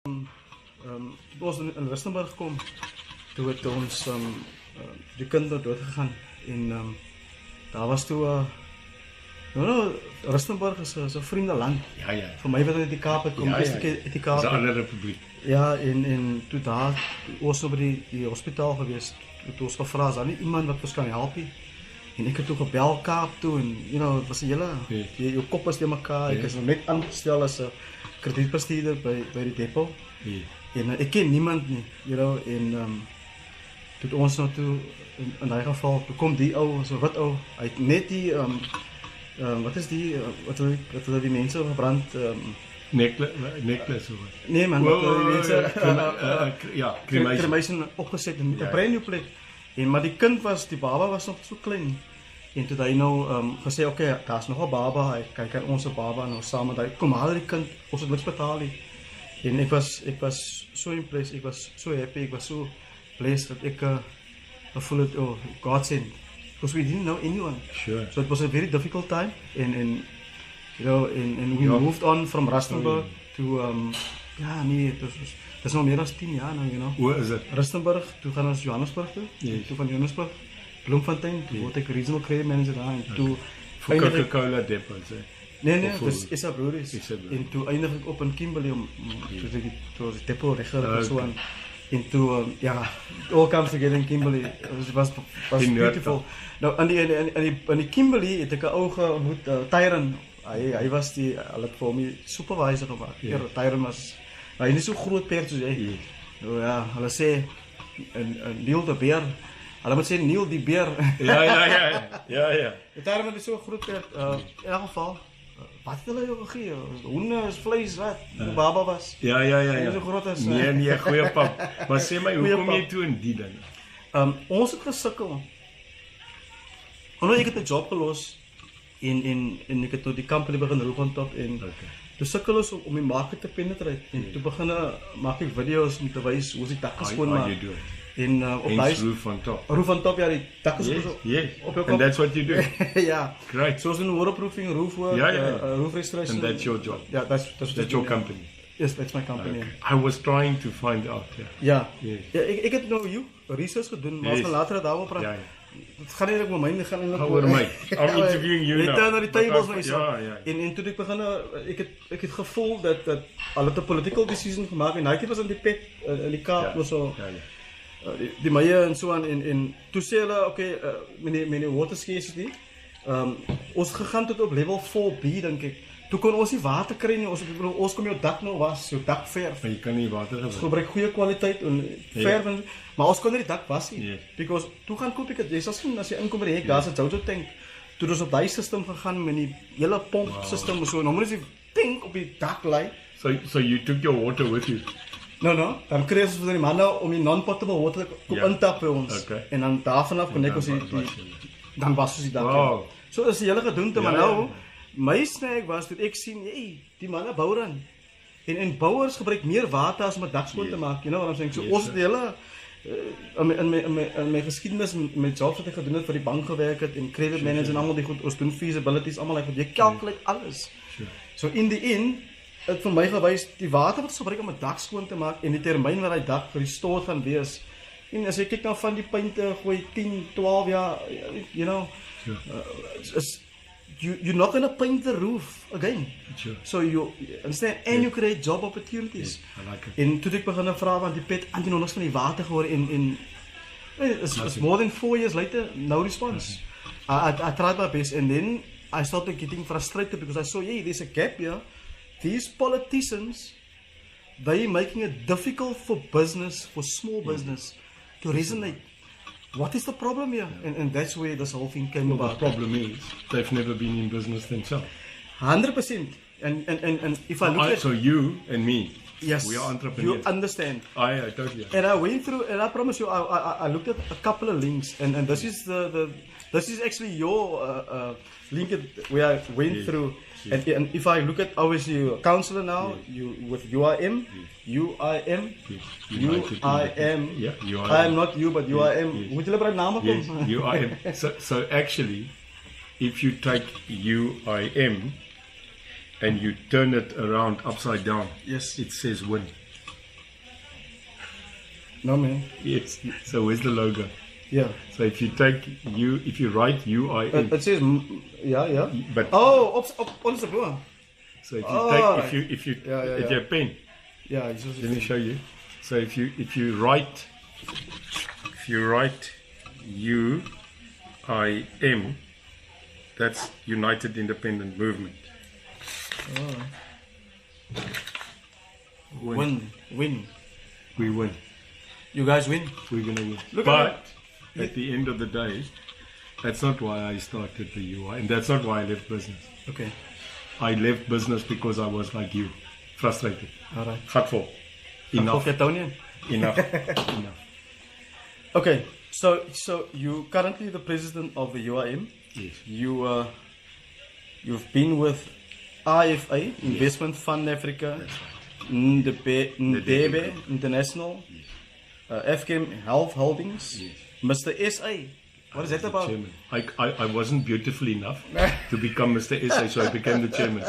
Toen ons in Rustenburg kom, toe het ons die kind dood gegaan en daar was toe Rustenburg is 'n vriendeland. Ja, ja. Vir my wat uit die Kaap het kom, Ja, is ja. die Kaap. Dis 'n ander republiek. Ja, en toe daar ons op die hospitaal gewees, toe ons gevra is daar nie iemand wat ons kan help nie. En ek het toe gebel Kaap toe en dit was 'n hele jou kop is te mekaar. Ek is nog net aangestel as 'n kredietbestuurder by die depot. En ek ken niemand nie, en toe ons nou toe in daai geval, toe kom die ou, so wit ou, hy het net die wat is die wat hulle die mense gebrand necklace of wat? Nee man, die mense cremation opgeset in 'n brand new plek. Maar die baba was nog so klein. En toe hy nou gesê, okay, daar's nog 'n baba, hy kan ons baba nou saam met hy kom haal die kind, ons het niks betaal nie. En ek was so impressed, ek was so happy, ek was so blessed dat ek gevoel het, oh, God sent, because we didn't know anyone. Sure. So it was a very difficult time, and we moved on from Rustenburg to, dat is nog meer dan 10 jaar nou, Hoe is dit? Rustenburg, toe gaan ons Johannesburg toe, toe van Johannesburg, Bloemfontein, toe word ek regional credit manager daar, en toe Vir Coca-Cola depots, Nee, dis is 'n broeries. En toe eindig ek op in Kimberley om toe die depot regter en so aan. En toe all comes together in Kimberley. It was beautiful. Nou aan die Kimberley het ek 'n ou ontmoet, Tyron. Hy was hulle het vir my supervisor gemaak. Tyron was hy is nie so groot perd soos hy. Nou ja, hulle sê 'n Neil de Beer. Hulle moet sê Neil die Beer. Ja. Tyron is so groot perd. In elk geval wat het hulle jou gegee? Hoende is vleis wat? Die baba was. Ja. Hy so groot as Nee, goeie pap. Maar sê my, hoe kom jy toe in die ding? Ons het gesukkel. Ek het 'n job gelos en ek het tot die company begin roep on top en toe sukkel ons om die market te penetrate en toe begin maak ek video's om te wys hoe ons die dakke skoon maak. En op daai roof on top. Roof on top, ja, die dakke Yes. op jou kop. And that's what you do. Ja. Great. So ons doen waterproofing, roofwork, roof restoration. And that's your job. Yeah, that's your company. Yes, that's my company. Okay. I was trying to find out. Ja. Ek het nou research gedoen, maar ons gaan later daaroor praat. Het gaan eintlik met my, dit gaan eintlik oor my. I'm interviewing you now. Net na die tables my so. Ja. En toe ek begin ek het gevoel dat hulle het 'n political decision gemaak en hy was in die pet in die Kaap was so. Die Meyer en so aan en toe sê hulle okay, met die water scarcity, ons gegaan tot op level 4B dink ek. Toe kon ons nie water kry nie. Ons kom jou dak nou was, jou dak verf. Maar jy kan nie water gebruik. Ons gebruik goeie kwaliteit en verf en maar ons kon nie die dak was nie. Because toe gaan koop ek dit. Jy sal sien as jy inkom by die hek, daar's 'n Jojo tank. Toe ons op daai system gegaan met die hele pomp system so. Nou moet jy tank op die dak lê. So you took your water with you. No. Dan kry ons vir die manne om die non-potable water kom intap by ons. En dan daarvan af kon ek ons dan was ons die dak. Wow. So is die hele gedoente, maar nou my snack was toe ek sien, die manne bou dan. En bouers gebruik meer water as om 'n dak skoon te maak, you know what I'm saying? So ons het die hele in my geskiedenis met jobs wat ek gedoen het vir die bank gewerk het en credit manager en almal die goed, ons doen feasibilities, almal like jy calculate alles. So in die end het vir my gewys die water wat ons gebruik om 'n dak skoon te maak en die termyn wat daai dak gerestored gaan wees. En as jy kyk na van die puinte gooi 10, 12 jaar, you know, you're not going to paint the roof again. So you understand, and you create job opportunities. I like it. En toe ek begin vra want die pet Addinall van die water gehoor en it's more than 4 years later, no response. I tried my best and then I started getting frustrated because I saw, there's a gap here. These politicians, they're making it difficult for business, for small business to resonate. What is the problem here? And that's where this whole thing came about. The problem is they've never been in business themselves. 100%. And if I look at so you and me, yes, we are entrepreneurs. You understand. I totally. And I went through, and I promise you, I looked at a couple of links, and this is this is actually your link where I went through. Yes. And if I look at obviously you're a counselor now, you with UIM, UIM, UIM. Yeah, UIM. I am not you, but UIM. Would you like name? Yes, UIM. So actually, if you take UIM and you turn it around upside down, yes, it says win. No, man. Yes. So where's the logo? Yeah. So if you write UIN, It says, yeah. but Oh, on the board. so if you Oh, take if you Yeah. if you have a pen, Yeah, it's just let me show you. So if you write UIM, that's United Independent Movement. win. We win. You guys win. We're gonna win. Look at But at the end of the day, that's not why I started the UI, and that's not why I left business. Okay. I left business because I was like you, frustrated. All right. Gatvol. Enough. Enough. Enough. Okay. So you currently the president of the UIM. Yes. You've been with IFA, Investment Fund Africa, Ndebe International, FKM Health Holdings, Mr. SA. What is that about? Chairman. I wasn't beautiful enough to become Mr. SA, so I became the chairman.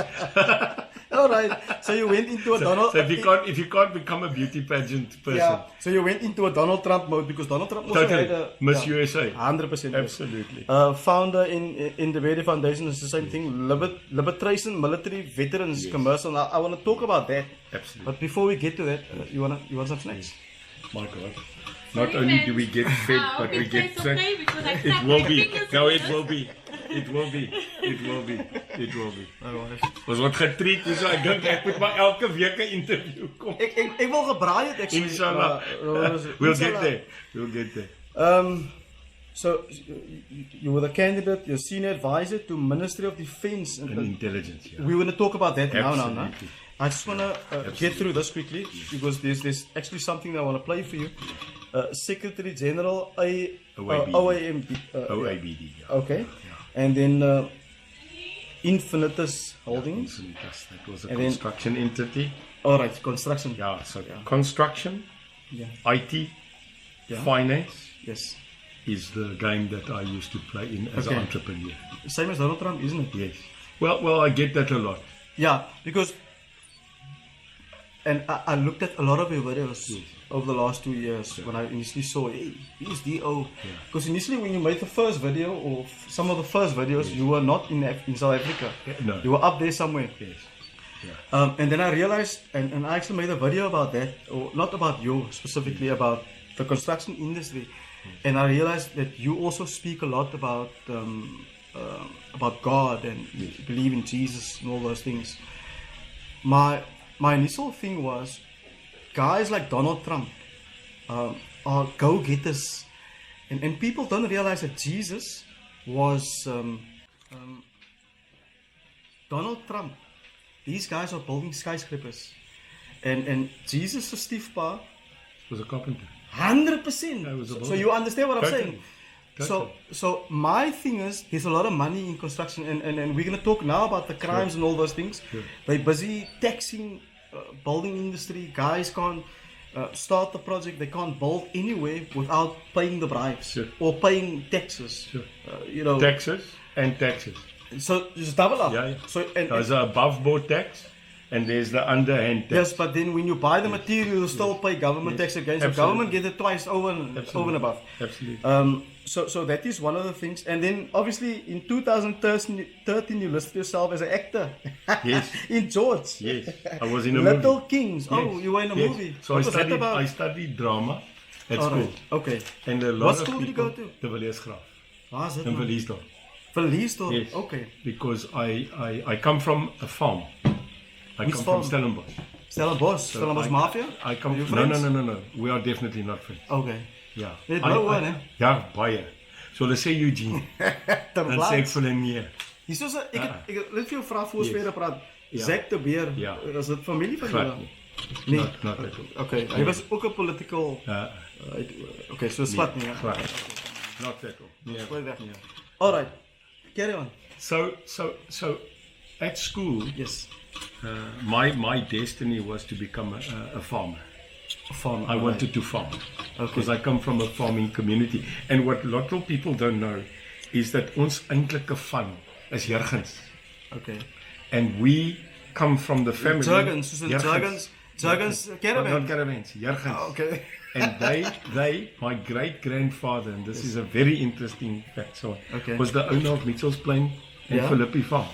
All right. So you went into a Donald. So if you can't become a beauty pageant person, Yeah. So you went into a Donald Trump mode because Donald Trump also totally had a Miss USA. 100%. Absolutely. Founder in the Berry Foundation is the same thing. Liberation Military Veterans Commercial. I want to talk about that. Absolutely. But before we get to that, you want some snacks? My God. Not only do we get fed, but we get okay because I it snapped will my be. fingers No, in it will be. It will be. It will be. It will be. Ons word getreat, so ek dink ek moet maar elke week 'n interview kom. Ik wil gebraai het actually. Inshallah. We'll get there. We'll get there. So you were the candidate, your senior advisor to Ministry of Defence And intelligence, yeah. We want to talk about that now. Absolutely. I just want to get through this quickly because there's actually something that I want to play for you. Secretary General OAMD. OABD, yeah. Okay. And then Infinitus Holdings. Infinitus, that was a And then- construction entity. All right, construction. Yeah, so construction, Yeah. IT, Yeah. finance Yes. is the game that I used to play in as an Okay. entrepreneur. Same as Donald Trump, isn't it? Yes. Well, I get that a lot. Yeah, because and I looked at a lot of your videos over the last 2 years when I initially saw, hey, he's DO. Because initially when you made the first video or some of the first videos, you were not in South Africa. No. You were up there somewhere. Yes. And then I realized, and I actually made a video about that, or not about you specifically, about the construction industry. And I realized that you also speak a lot about God and believe in Jesus and all those things. My initial thing was, guys like Donald Trump are go-getters, and people don't realize that Jesus was Donald Trump. These guys are building skyscrapers, and Jesus' stiefpa Was a carpenter. 100%. I was a So builder. you understand what I'm Totally. saying? Totally. So my thing is, there's a lot of money in construction, and we're gonna talk now about the crimes and all those things. Sure. They're busy taxing building industry. Guys can't start the project. They can't build anywhere without paying the bribes Sure. or paying taxes. Sure. You know. Taxes and taxes. So just double up. Yeah. So and There's an above board tax and there's the underhand tax. yes, but then when you buy the material, you still pay government tax again. So Absolutely. government gets it twice over and above. Absolutely. So that is one of the things. And then obviously in 2013 you listed yourself as an actor. Yes. In George. Yes. I was in a Little movie. Kings. Oh, Yes. you were in a Yes. movie. So What was that about? I studied drama at All school. right. Okay. And a lot What of school did you people, go to? De Villiers-Graaf. Waar is dit? In man? Verliesdorp. Verliesdorp. Yes. Okay. Because I come from a farm. I Which come farm? from Stellenbosch. Stellenbosch. Stellenbosch Mafia? I come You no, friends? no. We are definitely not friends. Okay. Ja. Jy het blou hoor, hè? Ja, baie. So hulle sê Eugene. Ter Dan sê ek plaats. vir hulle nee. Hier is ek het net vir jou vra voor ons Yes. verder praat. Ja. Zack de Beer. Ja. Is dit familie van Glad julle? nie. Nee. Not at all. Okay. Hy was ook 'n political okay, so slat nie. Glad nie. Not at all. Nee. Gooi weg. Nee. All right. Carry on. So at school, Yes. my destiny was to become a farmer. Farm. I wanted to farm Okay. because I come from a farming community. And what a lot of people don't know is that ons eintlike van is Jurgens. Okay. And we come from the family. Jurgens, soos in Jurgens. Jurgens. Jurgens Not caravan. caravans, Jurgens. Okay. And my great-grandfather, and this is a very interesting fact, so Okay. was the owner of Mitchell's Plain and Yeah. Philippi Farm.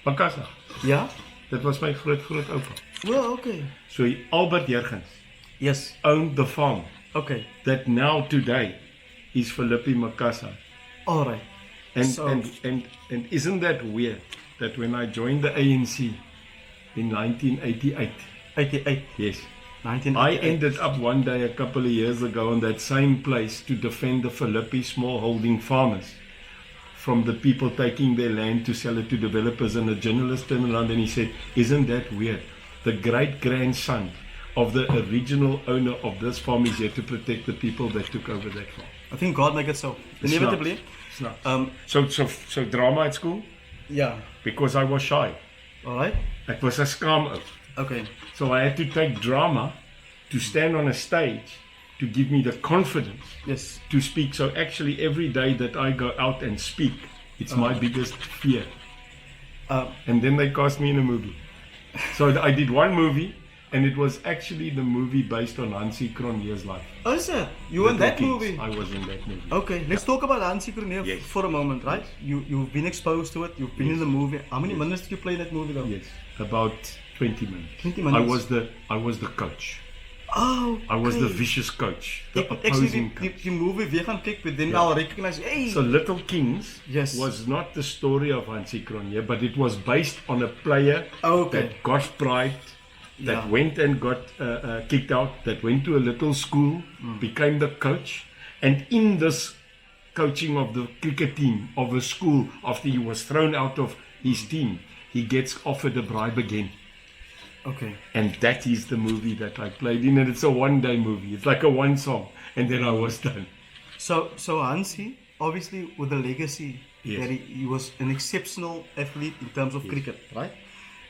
Makasa. Yeah. That was my groot-opa. Well, okay. So Albert Jurgens Yes. owned the farm Okay. that now today is Philippi Makasa. All right. And, So- and isn't that weird that when I joined the ANC in 1988, 88. yes, 1988. I ended up one day a couple of years ago in that same place to defend the Philippi smallholding farmers from the people taking their land to sell it to developers. And a journalist turned around and he said, isn't that weird? The great-grandson of the original owner of this farm is here to protect the people that took over that farm. I think God make it so. Inevitably. Snaps. Um. So drama at school? Yeah. Because I was shy. All right. Ek was 'n skaam ou. Okay. So I had to take drama to stand on a stage to give me the confidence Yes. to speak. So actually every day that I go out and speak, it's my biggest fear. And then they cast me in a movie. So I did one movie, and it was actually the movie based on Hansie Cronje's life. Oh, is it? You were in that Little movie? Kids. I was in that movie. Okay, let's talk about Hansie Cronje Yes. for a moment, right? You've been exposed to it. You've been in the movie. How many minutes did you play in that movie, though? Yes, about 20 minutes. 20 minutes. I was the coach. Oh, I was the okay. vicious coach, the Ek moet actually opposing die coach. movie weer gaan kyk, but then I'll recognize, hey. So Little Kings Yes. was not the story of Hansie Cronje, but it was based on a player Okay. that got bribed, that Yeah. went and got kicked out, that went to a little school, became the coach, and in this coaching of the cricket team of a school, after he was thrown out of his team, he gets offered a bribe again. Okay. And that is the movie that I played in, and it's a one-day movie. It's like a one song, and then I was done. So Hansie, obviously with the legacy Yes. that he was an exceptional athlete in terms of cricket, right?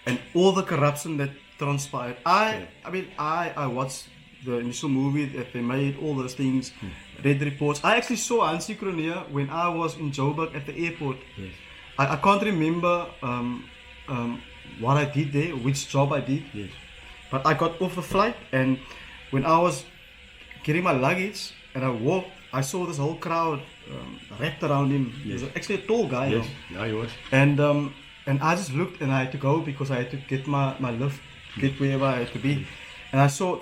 And all the corruption that transpired. I mean, I watched the initial movie that they made, all those things, read reports. I actually saw Hansie Cronje when I was in Joburg at the airport. Yes. I can't remember what I did there, which job I did. Yes. But I got off the flight, and when I was getting my luggage and I walked, I saw this whole crowd wrapped around him. He was actually a tall guy. Yes, you know. yeah, he was. And I just looked, and I had to go because I had to get my lift, get wherever I had to be. And I saw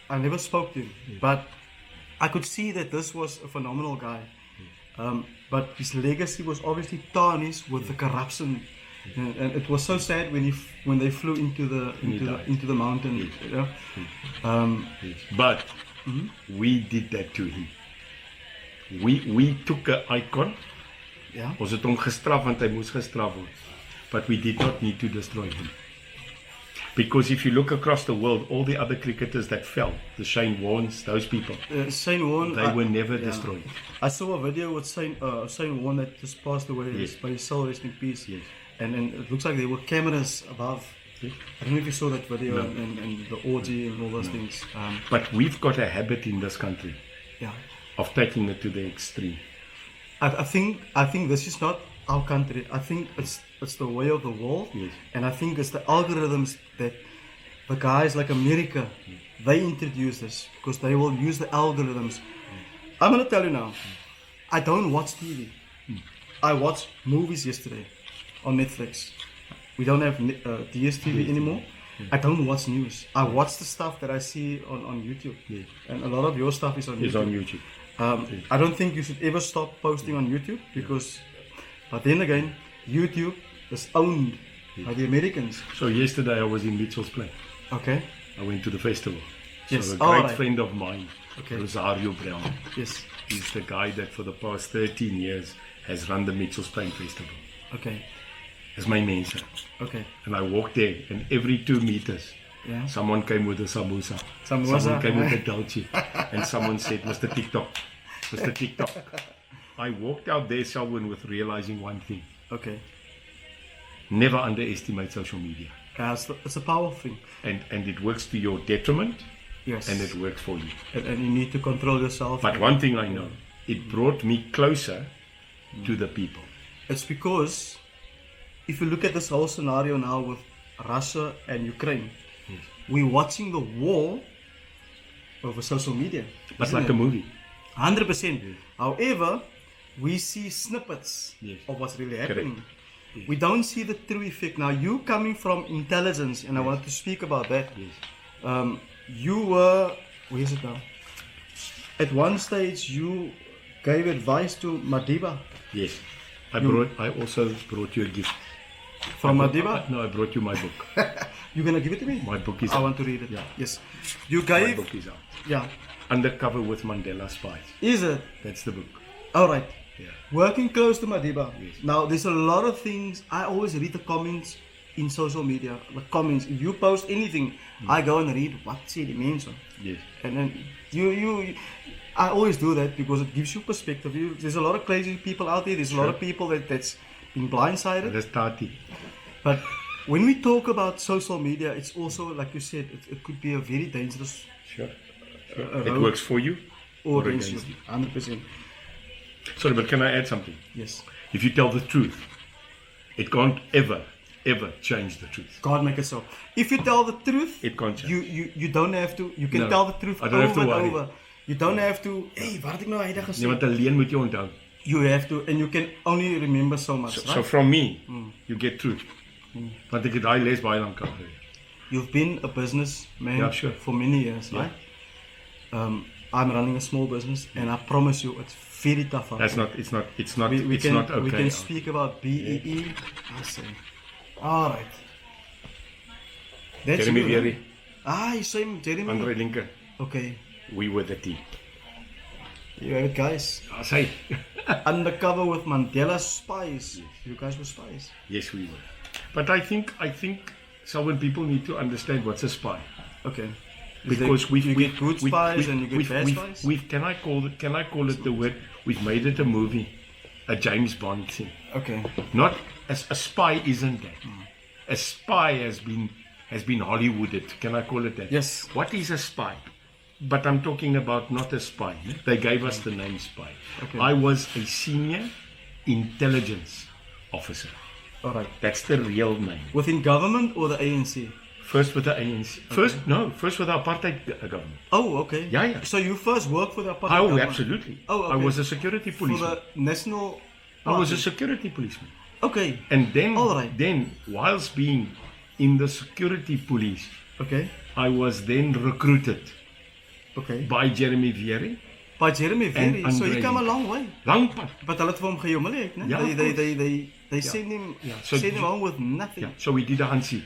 I never spoke to him, but I could see that this was a phenomenal guy. But his legacy was obviously tarnished with the corruption. And it was so sad when they flew into the mountain. Yes. You know? Yes. But we did that to him. We took an icon. Yeah. Ons het hom gestraf want hy moes gestraf word. But we did not need to destroy him. Because if you look across the world, all the other cricketers that fell, the Shane Warnes, those people, Shane Warne. they were never destroyed. I saw a video with Shane Warne that just passed away. Yes. By his soul, rest in peace. Yes. And it looks like there were cameras above. Yes. I don't know if you saw that video No. and the orgy and all those things. But we've got a habit in this country Yeah. of taking it to the extreme. I think this is not our country. I think it's the way of the world. Yes. And I think it's the algorithms that the guys like America, they introduce this because they will use the algorithms. I'm gonna tell you now, I don't watch TV. I watched movies yesterday on Netflix. We don't have DSTV anymore. I don't watch news. I watch the stuff that I see on YouTube. Yes. And a lot of your stuff is on It's YouTube. on YouTube. I don't think you should ever stop posting on YouTube because, but then again, YouTube is owned by the Americans. So yesterday I was in Mitchell's Plain. Okay. I went to the festival. Yes. So a Oh, great right. friend of mine, Okay. Rosario Brown, Yes. he's the guy that for the past 13 years has run the Mitchell's Plain Festival. Okay. It's my Mense. Okay. And I walked there, and every 2 meters, Yeah. someone came with a samosa. Samosa. Someone came with a dolce. And someone said, Mr. TikTok, Mr. TikTok. I walked out there, Selwyn, with realizing one thing. Okay. Never underestimate social media. Yeah, it's a powerful thing. And it works to your detriment, Yes. and it works for you. And you need to control yourself. But one thing I know, it brought me closer to the people. It's because if you look at this whole scenario now with Russia and Ukraine, we're watching the war over social media. But like a movie. 100%. However, we see snippets of what's really happening. We don't see the true effect. Now, you coming from intelligence, and I want to speak about that. You were, where is it now? At one stage, you gave advice to Madiba. Yes. I also brought you a gift. From Madiba? No, I brought you my book. You're going to give it to me? My book is I out. want to read it. Yeah. Yes. You gave... My book is out. Yeah. Undercover with Mandela Spies. Is it? That's the book. All right. Yeah. Working close to Madiba. Yes. Now, there's a lot of things. I always read the comments in social media. The comments. If you post anything, I go and read what say the Mense. Yes. And then I always do that because it gives you perspective. There's a lot of crazy people out there. There's a lot of people that's been blindsided. That's Tati. But when we talk about social media, it's also, like you said, it could be a very dangerous. Sure. It works for you or against you. 100%. Sorry, but can I add something? Yes. If you tell the truth, it can't ever change the truth. Can't make it so. If you tell the truth, it can't change. You don't have to. You can tell the truth over and over. You don't have to. Hey, wat het ek nou hydag gesê? Nee, want alleen moet jy onthou. You have to, and you can only remember so much. So from me, you get truth. Want ek het daai les baie lank gehad. You've been a businessman for many years, right? I'm running a small business, and I promise you, it's very tough. It's not okay. We can speak about BEE. All right. That's Jeremy you, Vieri. You say Jeremy. Andre Linker. Okay. We were the team. You have it, guys. Say. Undercover with Mandela spies. Yes. You guys were spies. Yes, we were. But I think Selwyn, people need to understand what's a spy. Okay. Because you get good spies and you get bad spies. Can I call it the word? We've made it a movie, a James Bond thing. Okay. Not as a spy isn't that. A spy has been Hollywooded. Can I call it that? Yes. What is a spy? But I'm talking about not a spy. They gave us the name spy. Okay. I was a senior intelligence officer. All right. That's the real name. Within government or the ANC? First with the ANC. First with the Apartheid government. Oh, okay. Yeah. So you first worked for the Apartheid government? Absolutely. Oh, okay. I was a security policeman. For the national... I was a security policeman. Okay. And then, all right. Then, whilst being in the security police, okay, I was then recruited. Okay. By Jeremy Vieri. By Jeremy Vieri. So he came a long way. Long pad. But hulle het vir hom gehumiliate, né? They sent him home with nothing. Yeah. So we did a Hansie.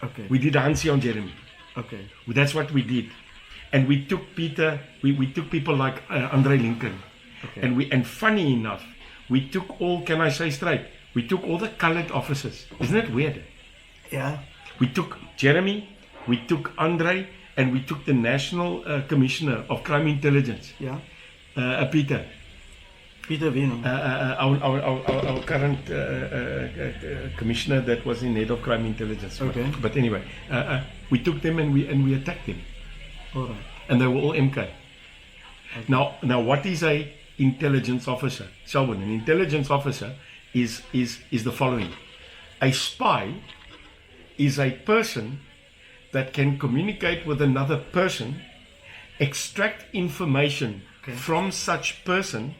Okay. We did a Hansie on Jeremy. Okay. That's what we did. And we took we took people like Andre Lincoln. Okay. And funny enough, we took all, can I say straight, we took all the Kallard officers. Isn't it weird? Yeah. We took Jeremy, we took Andre, and we took the National Commissioner of Crime Intelligence. Yeah. Peter Wien. Our current commissioner that was in head of crime intelligence. Okay. But anyway, we took them and we attacked them. All right. And they were all MK. Okay. Now, what is a intelligence officer? Selwyn, an intelligence officer is the following: a spy is a person that can communicate with another person, extract information from such person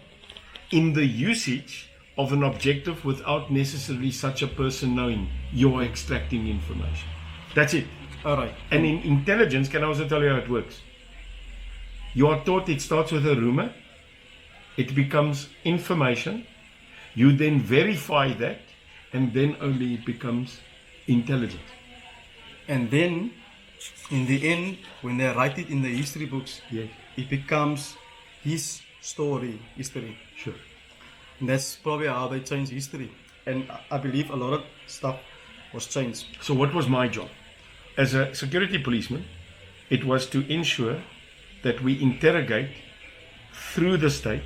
in the usage of an objective without necessarily such a person knowing you're extracting information. That's it. All right. And in intelligence, can I also tell you how it works? You are taught it starts with a rumor, it becomes information, you then verify that, and then only it becomes intelligence. And then, in the end, when they write it in the history books, it becomes his story, history. Sure. And that's probably how they changed history. And I believe a lot of stuff was changed. So what was my job? As a security policeman, it was to ensure that we interrogate through the state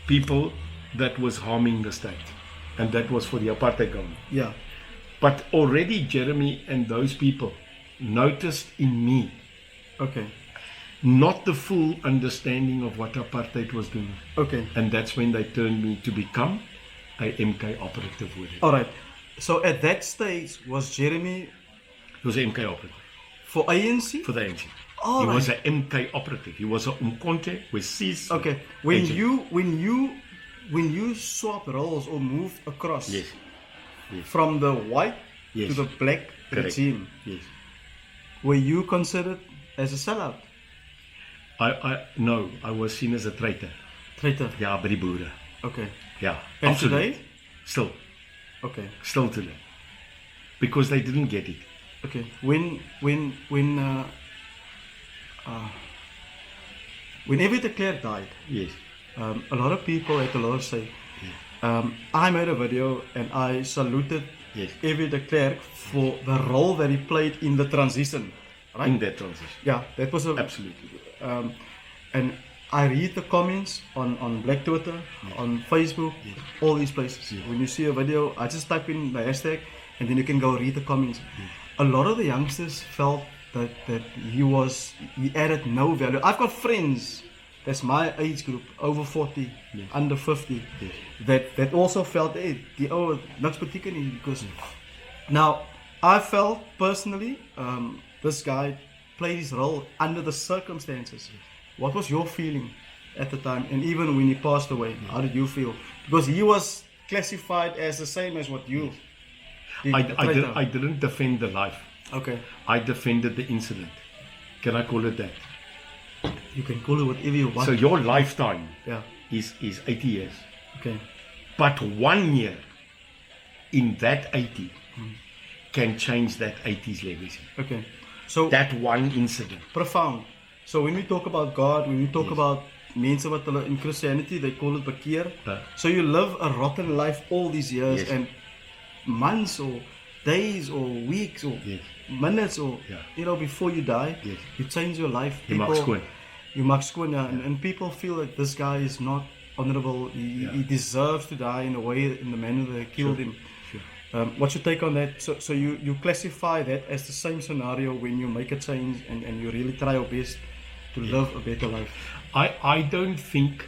people that was harming the state. And that was for the Apartheid government. Yeah. But already Jeremy and those people noticed in me not the full understanding of what Apartheid was doing. Okay. And that's when they turned me to become a MK operative with it. All right. So at that stage, was Jeremy... He was an MK operative. For ANC? for the ANC. All He right. was an MK operative. He was a Umkhonto weSizwe. Okay. When agent. you swap roles or moved across Yes. from the white Yes. to the black Correct. regime, Yes. were you considered as a sellout? No, I was seen as a traitor. Traitor. Ja, by die boere. Okay. Ja, And absoluut. today? Still Okay. today. Because they didn't get it. Okay. When Evie de Klerk died, Yes. a lot of people had a lot to say. I made a video and I saluted Yes. Evie de Klerk for the role that he played in the transition. Right? In that transition. Yeah, that was Absolutely. and I read the comments on Black Twitter, on Facebook, all these places. When you see a video, I just type in the hashtag and then you can go read the comments. A lot of the youngsters felt that he added no value. I've got friends, that's my age group, over 40, under 50, that also felt, hey, niks beteken nie, because now I felt personally, this guy played his role under the circumstances. What was your feeling at the time? And even when he passed away, how did you feel? Because he was classified as the same as what you did. I didn't defend the life. Okay. I defended the incident. Can I call it that? You can call it whatever you want. So your lifetime Yeah. is 80 years. Okay. But 1 year in that 80 can change that 80's legacy. Okay. So That one incident. profound. So when we talk about God, when we talk about Mense wat hulle in Christianity, they call it bekeer. So you live a rotten life all these years Yes. and months or days or weeks or Yes. minutes or Yeah. before you die, Yes. you change your life. You maak skoon. You maak skoon, yeah. And people feel that this guy is not honorable. He deserves to die in the manner they killed him. Sure. What's your take on that? So you classify that as the same scenario when you make a change and you really try your best to live a better life. I don't think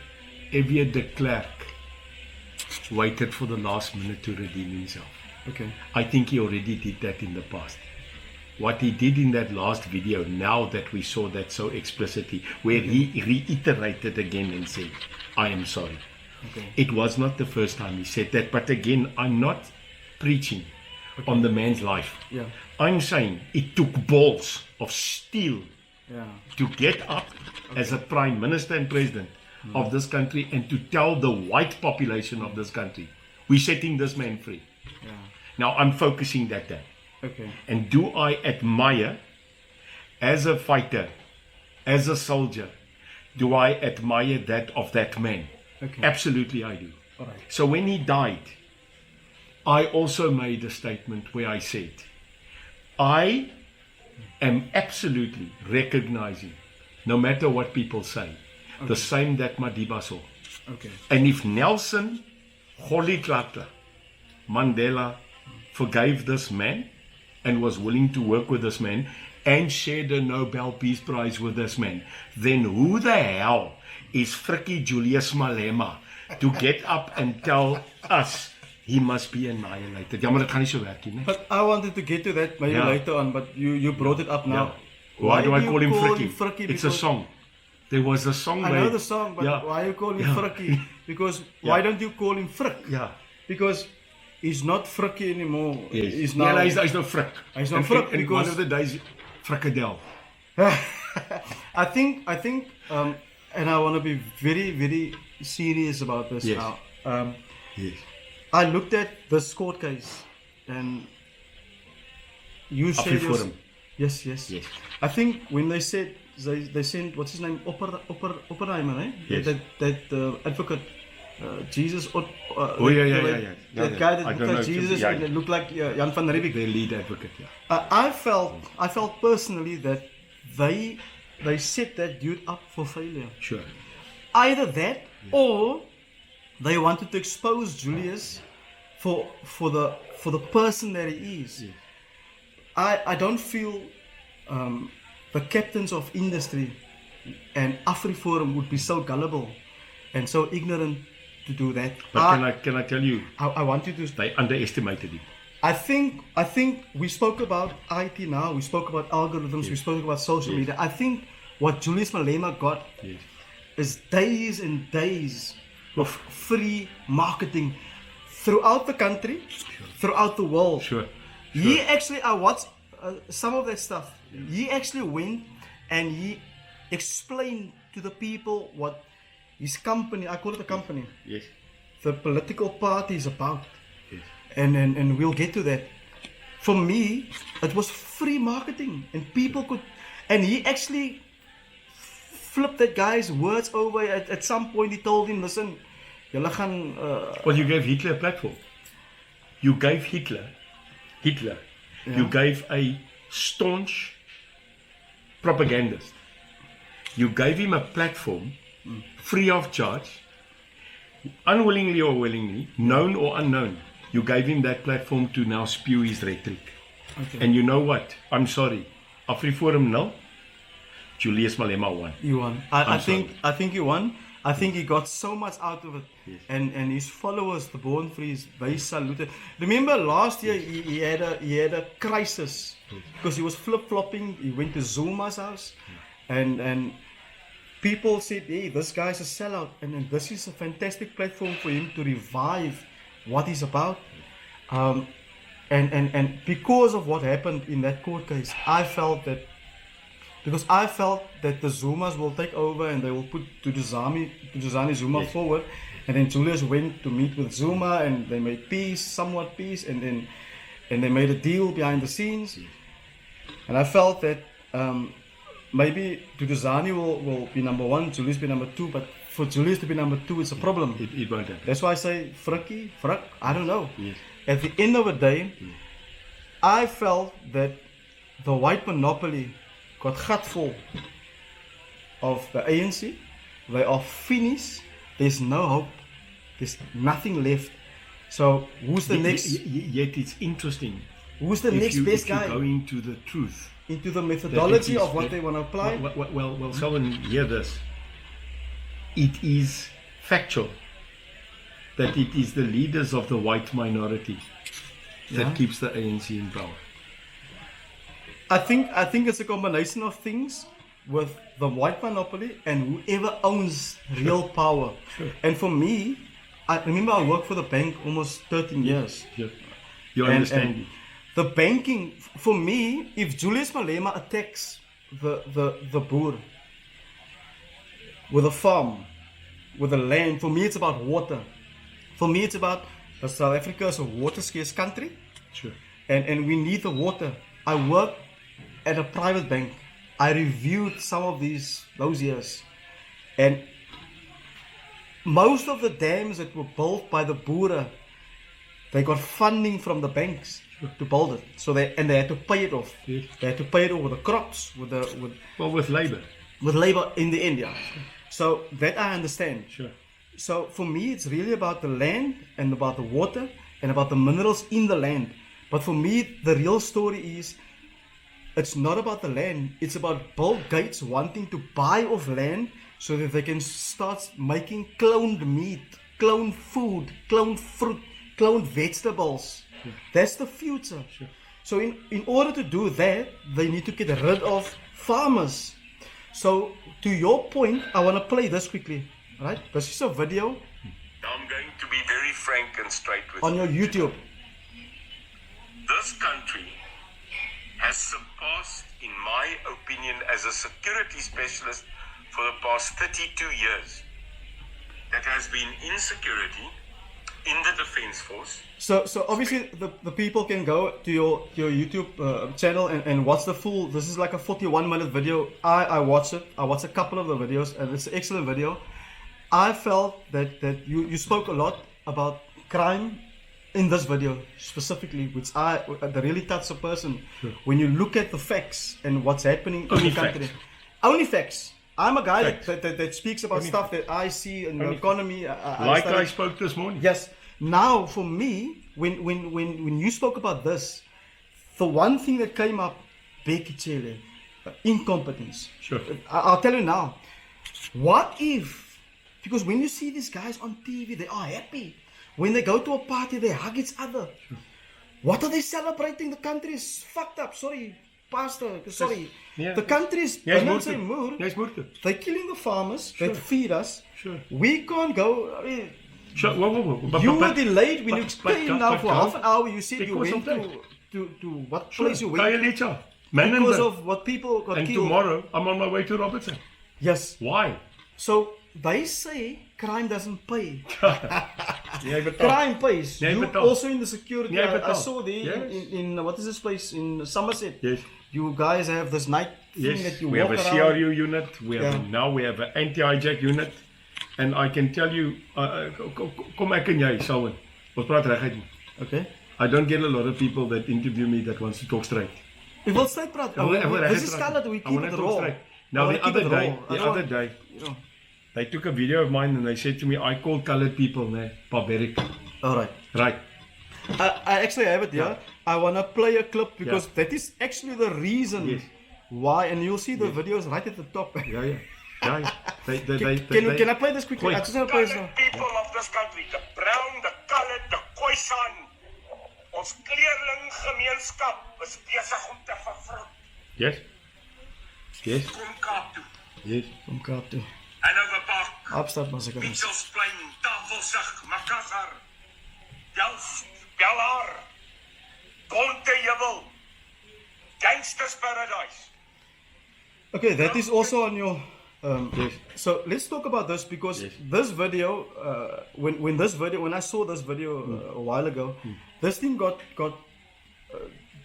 Evie de Klerk waited for the last minute to redeem himself. Okay. I think he already did that in the past. What he did in that last video, now that we saw that so explicitly, where he reiterated again and said, I am sorry. Okay. It was not the first time he said that, but again, I'm not preaching on the man's life. Yeah. I'm saying it took balls of steel Yeah. to get up as a prime minister and president of this country and to tell the white population of this country, we're setting this man free. Yeah. Now I'm focusing that down. Okay. And do I admire, as a fighter, as a soldier, do I admire that of that man? Okay. Absolutely I do. All right. So when he died, I also made a statement where I said, I am absolutely recognizing, no matter what people say, the same that Madiba saw. Okay. And if Nelson Rolihlahla Mandela forgave this man and was willing to work with this man and shared a Nobel Peace Prize with this man, then who the hell is Frikkie Julius Malema to get up and tell us he must be annihilated? Jammer, dit gaan nie so werk nie. But I wanted to get to that maybe Yeah. later on, but you brought it up now. Yeah. Why do I call him you Frikkie? It's a Because- song. There was a song. I by- know the song, but Yeah. why you call him Yeah. Frikkie? Because why Yeah. don't you call him Frick? Yeah. Because he's not Frikkie anymore. Yes. He's now. Yeah, hy's nou Frik. Hy's nou And- Frik and because- one of the days Frikadel. I think, and I want to be very, very serious about this Yes. now. Yes. I looked at this court case, and you said Afriforum. yes. Yes. I think when they said they sent what's his name, Oppenheimer, eh? Yes. That advocate, Jesus. Oh yeah. That guy that I looked don't like know. Jesus Yeah. and it looked like Jan van Riebeeck. Their lead advocate. Yeah. I felt personally that they set that dude up for failure. Sure. Either that or they wanted to expose Julius for the person that he is. Yes. I don't feel the captains of industry and Afriforum would be so gullible and so ignorant to do that. But can I tell you, I want you to. they underestimated him. I think we spoke about IT now. We spoke about algorithms. We spoke about social media. I think what Julius Malema got is days and days of free marketing throughout the country, throughout the world. He actually, I watched some of that stuff. He actually went and he explained to the people what his company, I call it a company, the political party is about. And we'll get to that. For me, it was free marketing, and people could, and he actually flipped that guy's words over. At some point, he told him, "Listen, julle gaan." Well, you gave Hitler a platform. You gave Hitler. You gave a staunch propagandist. You gave him a platform, free of charge, unwillingly or willingly, known or unknown. You gave him that platform to now spew his rhetoric. And you know what? I'm sorry. AfriForum no. Julius Malema won. He won. I think he won. I think he got so much out of it. And his followers, the Born Frees, they saluted. Remember last year he had a crisis because he was flip-flopping. He went to Zuma's house and people said, "Hey, this guy's a sellout." And this is a fantastic platform for him to revive what he's about, and because of what happened in that court case, I felt that the Zumas will take over and they will put Duduzane Zuma forward, and then Julius went to meet with Zuma and they made somewhat peace, and they made a deal behind the scenes, and I felt that maybe Duduzane will be number one, Julius be number two, but for Julius to be number two, it's a problem. It won't happen. That's why I say Frak, I don't know. At the end of the day, I felt that the white monopoly got gutful of the ANC. They are finished. There's no hope. There's nothing left. So who's the next? Yet it's interesting. Who's the next best guy? If you go into the truth. Into the methodology of what they want to apply. Well, Selwyn, hear this. It is factual that it is the leaders of the white minority that keeps the ANC in power. I think it's a combination of things with the white monopoly and whoever owns real power. And for me, I remember I worked for the bank almost 13 years. You understand? And the banking, for me, if Julius Malema attacks the boer with a farm, with a land, for me it's about water. For me it's about South Africa is a water scarce country. And we need the water. I worked at a private bank. I reviewed some of those years. And most of the dams that were built by the boer, they got funding from the banks to build it. So they had to pay it off. They had to pay it off with the crops, with labor. With labor in the end, So that I understand. So for me, it's really about the land and about the water and about the minerals in the land. But for me, the real story is, it's not about the land. It's about Bill Gates wanting to buy off land so that they can start making cloned meat, cloned food, cloned fruit, cloned vegetables. That's the future. So in order to do that, they need to get rid of farmers. So to your point, I want to play this quickly. Right? This is a video. I'm going to be very frank and straight with on your YouTube. This country has surpassed, in my opinion, as a security specialist for the past 32 years, that has been insecurity in the defense force. So obviously the people can go to your YouTube channel and watch the full. This is like a 41-minute video. I watched it. I watched a couple of the videos, and it's an excellent video. I felt that you spoke a lot about crime in this video specifically, which that really touched a person. When you look at the facts and what's happening in the country. Only facts. I'm a guy that speaks about stuff that I see in the economy. I spoke this morning. Yes. Now, for me, when you spoke about this, the one thing that came up, Becky Chele, incompetence. I'll tell you now. What if? Because when you see these guys on TV, they are happy. When they go to a party, they hug each other. What are they celebrating? The country is fucked up. Sorry, Pastor. Sorry. Yeah. The country is... Jy's I don't moord. say moord. Jy's moord. They're killing the farmers. Sure. They feed us. Sure. We can't go... I mean, Sure. Whoa. you were delayed when you came now for go. half an hour. You said you Because went of to what Sure. place you went Kallard, to Mandela. because of what people got And killed. tomorrow, I'm on my way to Robertson. Yes. Why? So they say crime doesn't pay. Jy betaal. Crime pays. Jy You betaal. also in the security. Jy I betaal. saw there Yes. in what is this place in Somerset. Yes. You guys have this night thing Yes, that you we have walk a around. CRU unit. Now we have an anti-hijack unit, and I can tell you, kom ek en jy, Selwyn, ons praat reguit. Okay. I don't get a lot of people that interview me that wants to talk straight. We will straight praat. This is Kallard. We keep it raw. Now I the wanna keep it raw. other day, You know. they took a video of mine and they said to me, I call colored people, barbaric. All right. Right. I actually have it here. Yeah. I want to play a clip because that is actually the reason Yes. why, and you'll see the videos right at the top. Yeah. Can I play this quickly? Gooi. I just want to play this now. Colored people of this country, the brown, the colored, the Khoisan, ons kleerlinggemeenskap is besig om te vervrot. Yes. Kom Kaap toe. Yes. Kom Kaap toe. Hanover Park, Abstad Massekinnes. Mitchellsplein, Tafelsig, Makassar, Delft, Kallard, Umkhonto, Gangsters Paradise. Okay, that is also on your. Yes. So let's talk about this because Yes. this video, when I saw this video a while ago, this thing got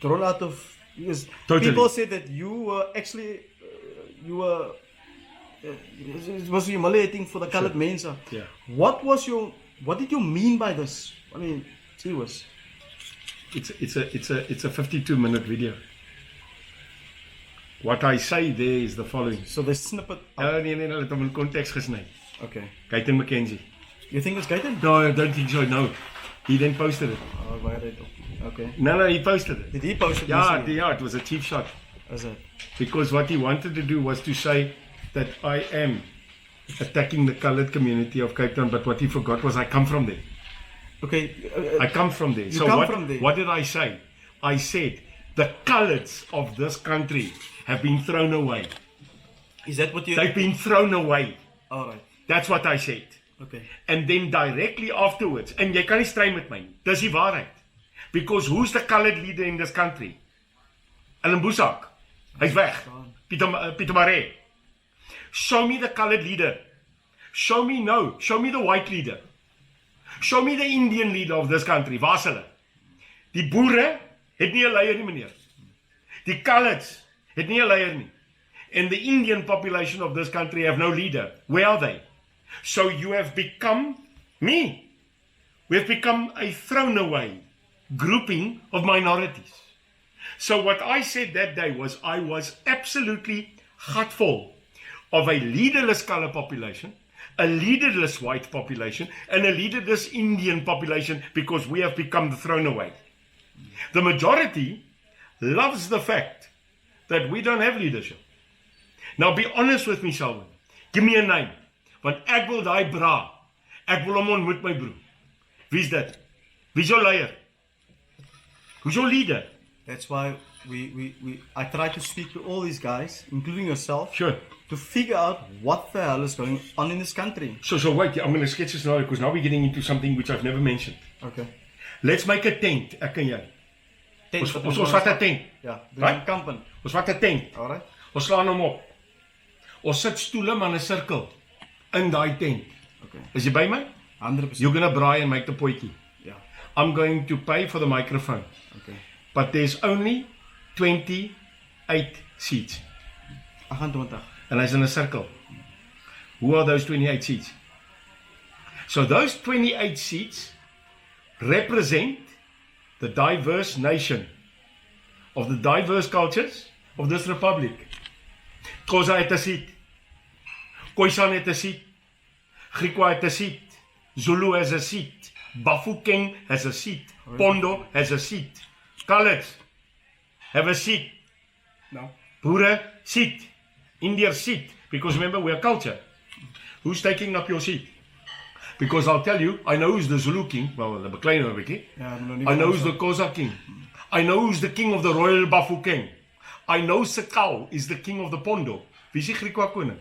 thrown out of. Because Totally. People said that you were actually it was humiliating for the colored Mense. Yeah. What did you mean by this? I mean, serious. It's a 52-minute video. What I say there is the following. So the snippet. Nee, hulle het hom in konteks gesny. Okay. Gaten McKenzie. You think it's Gaten? No, I don't think so, no. He then posted it. Oh, why did okay. No, he posted it. Did he post it? Yeah, it was a cheap shot. Is it? Because what he wanted to do was to say that I am attacking the colored community of Cape Town, but what he forgot was I come from there. Okay. I come from there. You come from there. What did I say? I said the coloreds of this country have been thrown away. Is that what you? They've been thrown away. All right. That's what I said. Okay. And then directly afterwards, and jy kan nie stry met my nie. Dis die waarheid. Because who's the colored leader in this country? Alan Boesak. Hy's weg. Pieter Maree. Show me the colored leader. Show me the white leader. Show me the Indian leader of this country. Waar's hulle? Die boere het nie 'n leier nie, meneer. Die coloreds het nie 'n leier nie. And the Indian population of this country have no leader. Where are they? So you have become me. We have become a thrown away grouping of minorities. So what I said that day was I was absolutely gutful of a leaderless color population, a leaderless white population, and a leaderless Indian population because we have become the thrown away. The majority loves the fact that we don't have leadership. Now be honest with me, Selwyn. Give me a name. Want ek wil daai bra. Ek wil hom ontmoet, my broer. Wie's dit? Wie's jou leier? Who's your leader? That's why I try to speak to all these guys, including yourself, Sure. to figure out what the hell is going on in this country. So wait, I'm going to sketch a scenario because now we're getting into something which I've never mentioned. Okay. Let's make a tent, ek en jy. Tent. Ons vat 'n tent. Ja, Right? kampen. Ons vat 'n tent. All right. Ons slaan hom op. Ons sit stoele maar in 'n sirkel in daai tent. Okay. Is jy by my? 100%. You're going to braai and make the potjie. Yeah. I'm going to pay for the microphone. Okay. But there's only 28 seats. 28. And hy's in 'n circle. Who are those 28 seats? So those 28 seats represent the diverse nation of the diverse cultures of this republic. Xhosa het 'n seat. Khoisan het 'n seat. Griqua het 'n seat. Zulu has a seat. Bafokeng has a seat. Pondo has a seat. Coloreds have a seat. No. Boere, seat. Indiër, seat. Because remember, we are culture. Who's taking up your seat? Because I'll tell you, I know who's the Zulu king. Well, the Bekleiner Wiki. Ja, I know who's the Xhosa king. I know who's the king of the Royal Bafokeng. I know Sekau is the king of the Pondo. Wie is die Griekwa koning?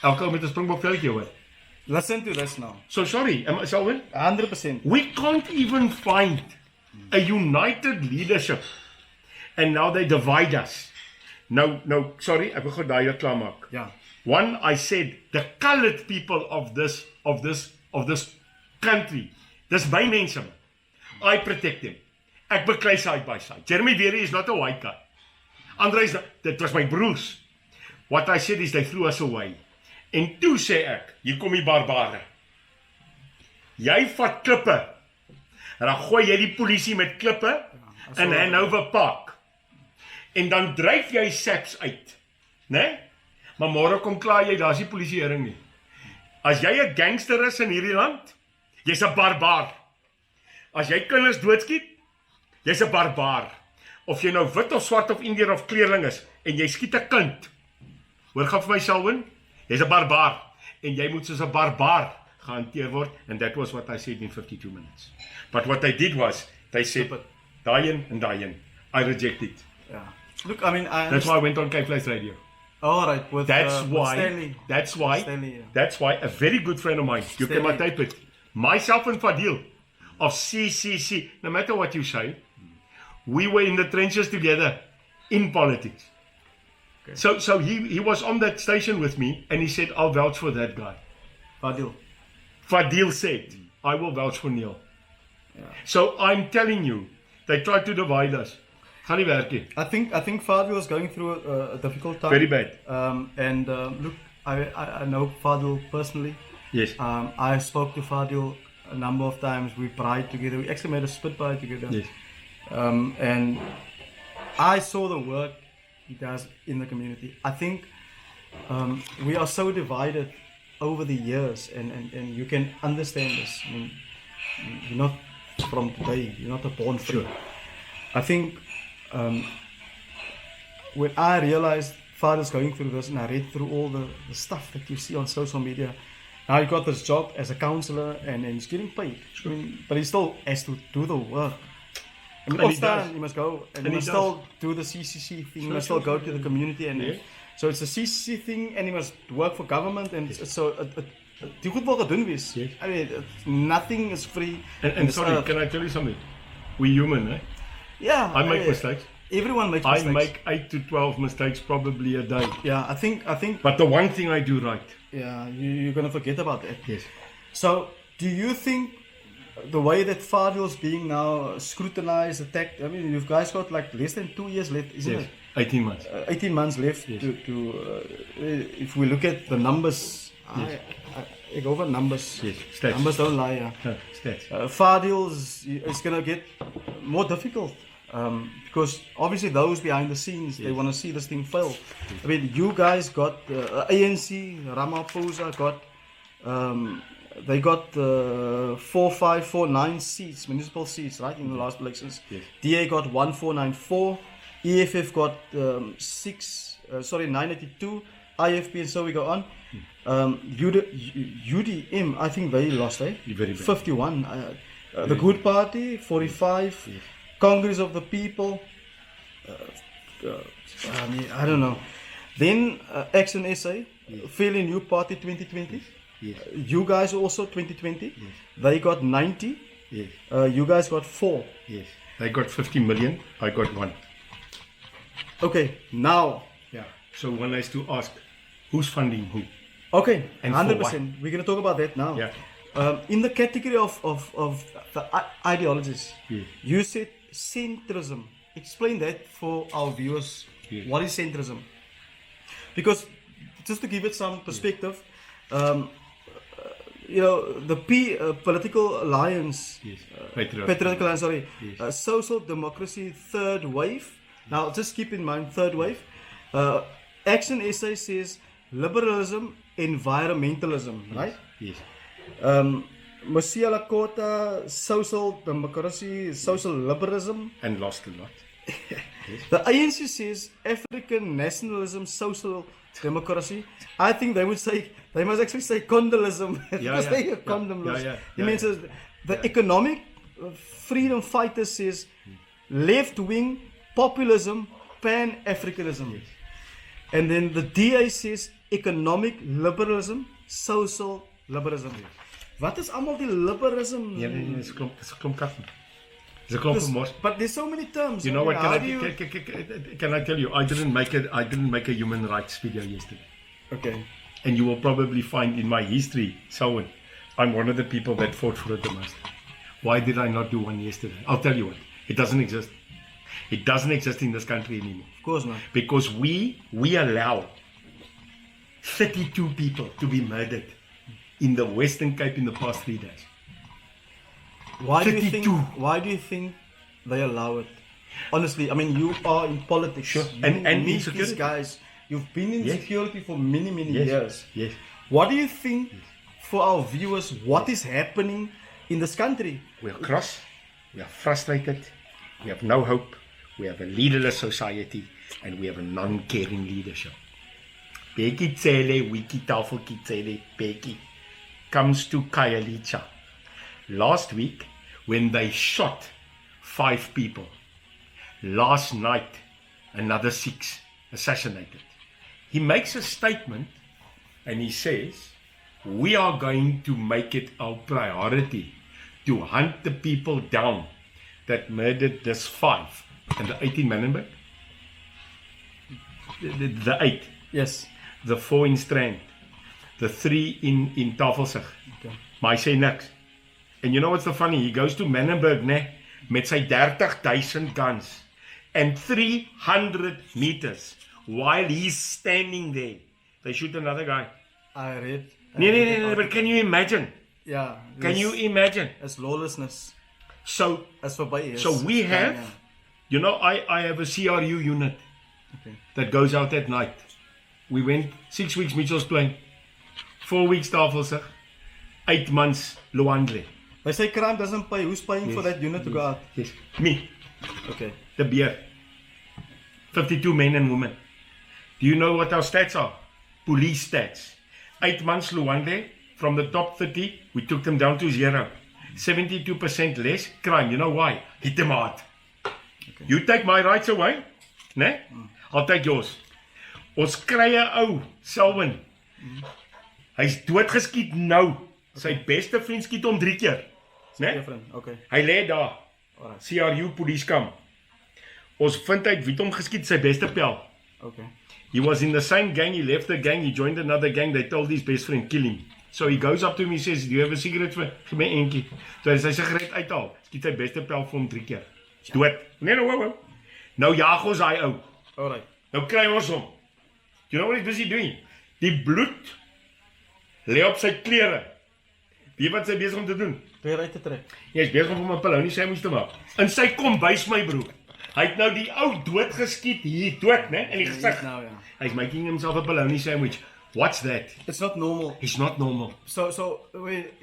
Elke ou met 'n springbok velletjie hoor. Listen to this now. So sorry, Selwyn, 100%. we can't even find a united leadership. And now they divide us. No, sorry, ek wil gou daai klaar maak. Ja. One, I said the colored people of this country. Dis my mense. I protect them. Ek beklei side by side. Jeremy Berry is not a white guy. Andre is not, dit was my broers. What I said is they threw us away. En toe sê ek, hier kom die barbare. Jy vat klippe. En dan gooi jy die polisie met klippe in Hanover Park. En dan dryf jy saps uit. Né? Maar môre kom klaar jy, daar's nie polisieering nie. As jy 'n gangster is in hierdie land, jy's 'n barbaar. As jy kinders doodskiet, jy's 'n barbaar. Of jy nou wit of swart of Indiër of kleerling is en jy skiet 'n kind. Hoor gou vir my Selwyn, jy's 'n barbaar en jy moet soos 'n barbaar gehanteer word, and that was what I said in 52 minutes. But what they did was they said daai een en daai een. I reject it. Yeah. Look, I mean, that's why I went on Cape Flights Radio. All right, with Stanley. That's why a very good friend of mine, you can type it, myself and Fadil of CCC, no matter what you say, we were in the trenches together in politics. Okay. So he was on that station with me and he said, I'll vouch for that guy. Fadil said, I will vouch for Neil. Yeah. So I'm telling you, they tried to divide us. Gaan nie werk nie. I think Fadil was going through a difficult time. Very bad. Look, I know Fadil personally. Yes. I spoke to Fadil a number of times. We pried together. We actually made a spit pie together. Yes. And I saw the work he does in the community. I think we are so divided over the years, and you can understand this. I mean, you're not from today. You're not a born free. Sure. I think when I realized Fadil's going through this, and I read through all the stuff that you see on social media, now he got this job as a counsellor and he's getting paid. Sure. I mean, but he still has to do the work. I mean, he must go and he must still do the CCC thing. He must still go to the community, and so it's a CCC thing, and he must work for government, and so die goed wil gedoen wees. Yes. I mean, nothing is free. And sorry, can I tell you something? We human, eh? Yeah. I make mistakes. Everyone makes mistakes. I make 8 to 12 mistakes probably a day. Yeah, I think. But the one thing I do right. Yeah, you're gonna forget about that. Yes. So, do you think the way that Fadil's being now scrutinized, attacked? I mean, you guys got like less than 2 years left, isn't it? 18 months. 18 months left. Yes. If we look at the numbers, yes. I go over numbers. Yes. Stats. Numbers don't lie. Yeah. No, stats. Fadil's is gonna get more difficult. Because obviously those behind the scenes, they want to see this thing fail. I mean, you guys got ANC, Ramaphosa got, they got 4, 5, 4, 9 seats, municipal seats, right, in the last elections. Yes. DA got 1494, EFF got 982, IFP, and so we go on. UDM, I think they lost, eh? Very bad. 51. The Good Party, 45. Yes. Congress of the People, I don't know. Then Action SA, fairly new party 2020. Yes. You guys also 2020. Yes. They got 90. Yes. You guys got 4. Yes. They got 50 million. I got 1. Okay, now. Yeah. So one has to ask, who's funding who? Okay, and 100%. We're going to talk about that now. Yeah. In the category of the ideologies, you said centrism. Explain that for our viewers. Yes. What is centrism? Because just to give it some perspective, the political alliance, patriotic alliance, social democracy, third wave. Now just keep in mind third wave. Action SA says liberalism, environmentalism, right? Yes. Masiela Kota, social democracy, social liberalism. And lost a lot. The ANC says African nationalism, social democracy. I think they would say, they must actually say condolism because they are condomless. It means the economic freedom fighters says left-wing populism, pan-Africanism. Yes. And then the DA says economic liberalism, social liberalism. Yes. Wat is allemaal die liberalism? Ja, nee, dis 'n klomp kat. Dis 'n klomp mos. But there's so many terms. You know what? Can I tell you? I didn't make a human rights video yesterday. Okay. And you will probably find in my history, Selwyn, I'm one of the people that fought for it the most. Why did I not do one yesterday? I'll tell you what. It doesn't exist. It doesn't exist in this country anymore. Of course not. Because we allow 32 people to be murdered in the Western Cape in the past 3 days. Why do you think they allow it? Honestly, I mean, you are in politics. Sure. You And meet security. these guys. You've been in security for many Yes. years. Yes. What do you think, for our viewers, what is happening in this country? We are cross. We are frustrated. We have no hope. We have a leaderless society. And we have a non-caring leadership. Peki Tsele, Wiki Tafelki Tsele, Peki comes to Khayelitsha. Last week, when they shot 5 people, last night, another 6 assassinated. He makes a statement and he says, we are going to make it our priority to hunt the people down that murdered this 5 and the 8 in Menenberg. The 8. Yes. The 4 in Strand. The 3 in Tafelsig. Okay. Maar hy sê niks. And you know what's so funny? He goes to Menenberg, met sy 30,000 guns and 300 meters while he's standing there. They shoot another guy. I read. No, but can you imagine? Yeah. Can you imagine? It's lawlessness. So, As for by so we have, you know, I have a CRU unit that goes out at night. We went 6 weeks Mitchell's Plain, 4 weeks Tafelsig, 8 months Luandle. They say crime doesn't pay. Who's paying for that unit to go out? Yes, me, Okay. the beer. 52 men and women. Do you know what our stats are? Police stats. 8 months Luandle, from the top 30, we took them down to 0. 72% less crime. You know why? Hit them hard. Okay. You take my rights away, né? I'll take yours. Ons kry 'n ou, Selwyn. Hy's doodgeskiet nou. Sy beste vriend skiet hom 3 keer. Né? Okay. Hy lê daar. Alright. CRU police kam. Ons vind uit wie hom geskiet, sy beste pel. Okay. He was in the same gang, he left the gang, he joined another gang, they told his best friend, kill him. So he goes up to him, he says, do you have a cigarette vir my eentjie? So hy sy sigaret uithaal, skiet sy beste pel vir hom 3 keer. Dood. Nee, wow. Nou jaag ons hy ou. Alright. Nou kry ons hom. You know what he's busy doing? Die bloed lê op sy klere. Weet wat sy besig om te doen? Weer uit te trek. Hy is besig om hom 'n bologna sandwich te maak. In sy kombuis, my broer. Hy het nou die ou doodgeskiet hier dood, né? In die gesig. Now, yeah. He's making himself a bologna sandwich. What's that? It's not normal. It's not normal. So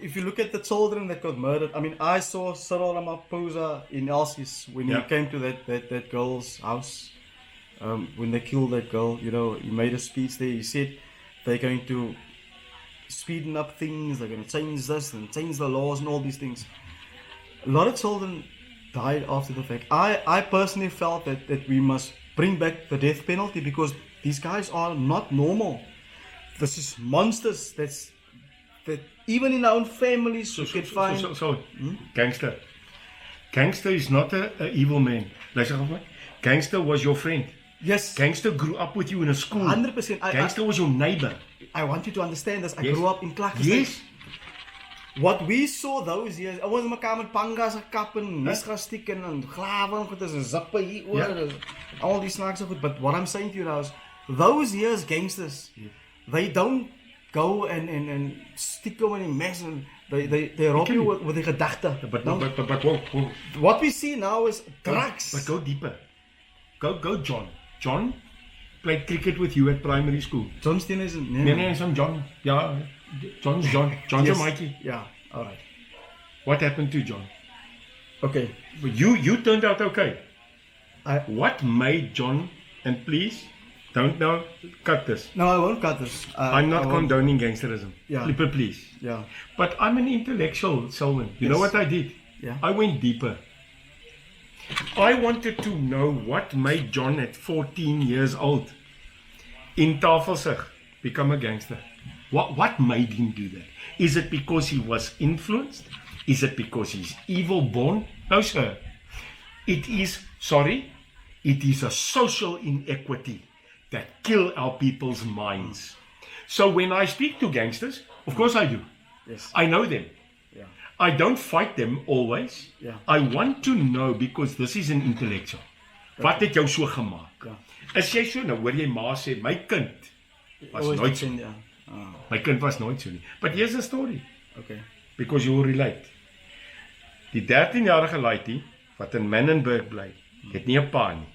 if you look at the children that got murdered, I mean, I saw Cyril Ramaphosa in Elsies when he came to that girl's house. When they killed that girl, you know, he made a speech there. He said they're going to speeden up things, they're going to change this and change the laws and all these things. A lot of children died after the fact. I personally felt that we must bring back the death penalty because these guys are not normal. This is monsters that even in our own families you can find. So, gangster. Gangster is not a evil man. Luister gou vir my. Gangster was your friend. Yes. Gangster grew up with you in a school. 100%. Gangster was your neighbor. I want you to understand this. I grew up in Clark. Yes. What we saw those years, I was mekaar met pangas gekap en mes gaan stiek en glawe en goed is 'n zippe hier oor. All these snaakse goed. But what I'm saying to you now is, those years gangsters, they don't go and stick them in mess and they rob you with the gedagte. But whoa. What we see now is drugs. But go deeper. Go John. John played cricket with you at primary school. John Steen is Nee, some John. Yeah, John's John. John's yes. a Mikey. Yeah, alright. What happened to John? Okay. But you turned out okay. What made John, and please, don't now cut this. No, I won't cut this. I'm not condoning gangsterism. Yeah. Please. Yeah. But I'm an intellectual, Selwyn. You know what I did? Yeah. I went deeper. I wanted to know what made John at 14 years old in Tafelsig become a gangster. What made him do that? Is it because he was influenced? Is it because he's evil born? No, sir. It is a social inequity that kill our people's minds. So when I speak to gangsters, of course I do. Yes. I know them. Yeah. I don't fight them always. Yeah. I want to know because this is an intellectual. Wat het jou so gemaak? Ja. Is jy so nou hoor jy ma sê my kind was nooit so. Yeah. My kind was nooit so nie. But here's the story. Okay. Because you will relate. Die 13-jarige laaitie wat in Menenberg bly, het nie 'n pa nie.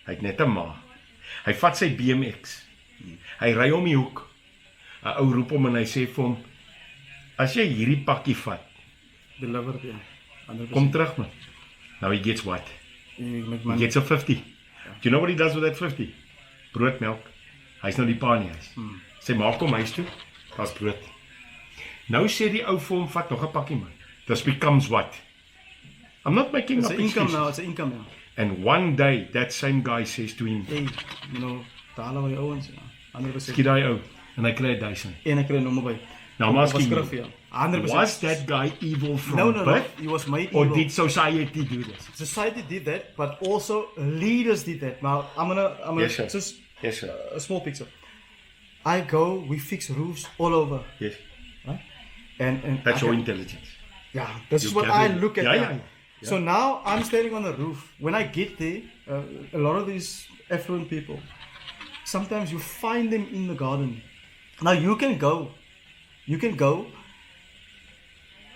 Hy het net 'n ma. Hy vat sy BMX. Hy ry om die hoek. 'n Ou roep hom en hy sê vir hom: "As jy hierdie pakkie vat, Delivered, yeah. 100%. kom terug man." Now he gets what? You make He money. gets a 50. Do you know what he does with that 50? Brood, melk. Hy's nou die pa nie huis. Sy maak hom huis toe, daar's brood. Nou sê die ou vir hom, vat nog 'n pakkie man. This becomes what? I'm not making It's up an income excuses. now. It's an income now. And one day, that same guy says to him, Hey, betalen we die ouens. Ja. 100%. skiet daai ou, en hy kry 1000. En ek kry nommer by. Now I'm asking Skrif, you, ja. 100%. was that guy evil from No. birth? He was made Or evil. did society do this? Society did that, but also leaders did that. Now, I'm gonna Yes, sir. just Yes, sir. a small picture. We fix roofs all over. Yes. Right? And That's I your can- intelligence. Yeah, this You is what gather I it. look at. Yeah, now. yeah. So now I'm standing on the roof. When I get there, a lot of these affluent people, sometimes you find them in the garden. Now you can go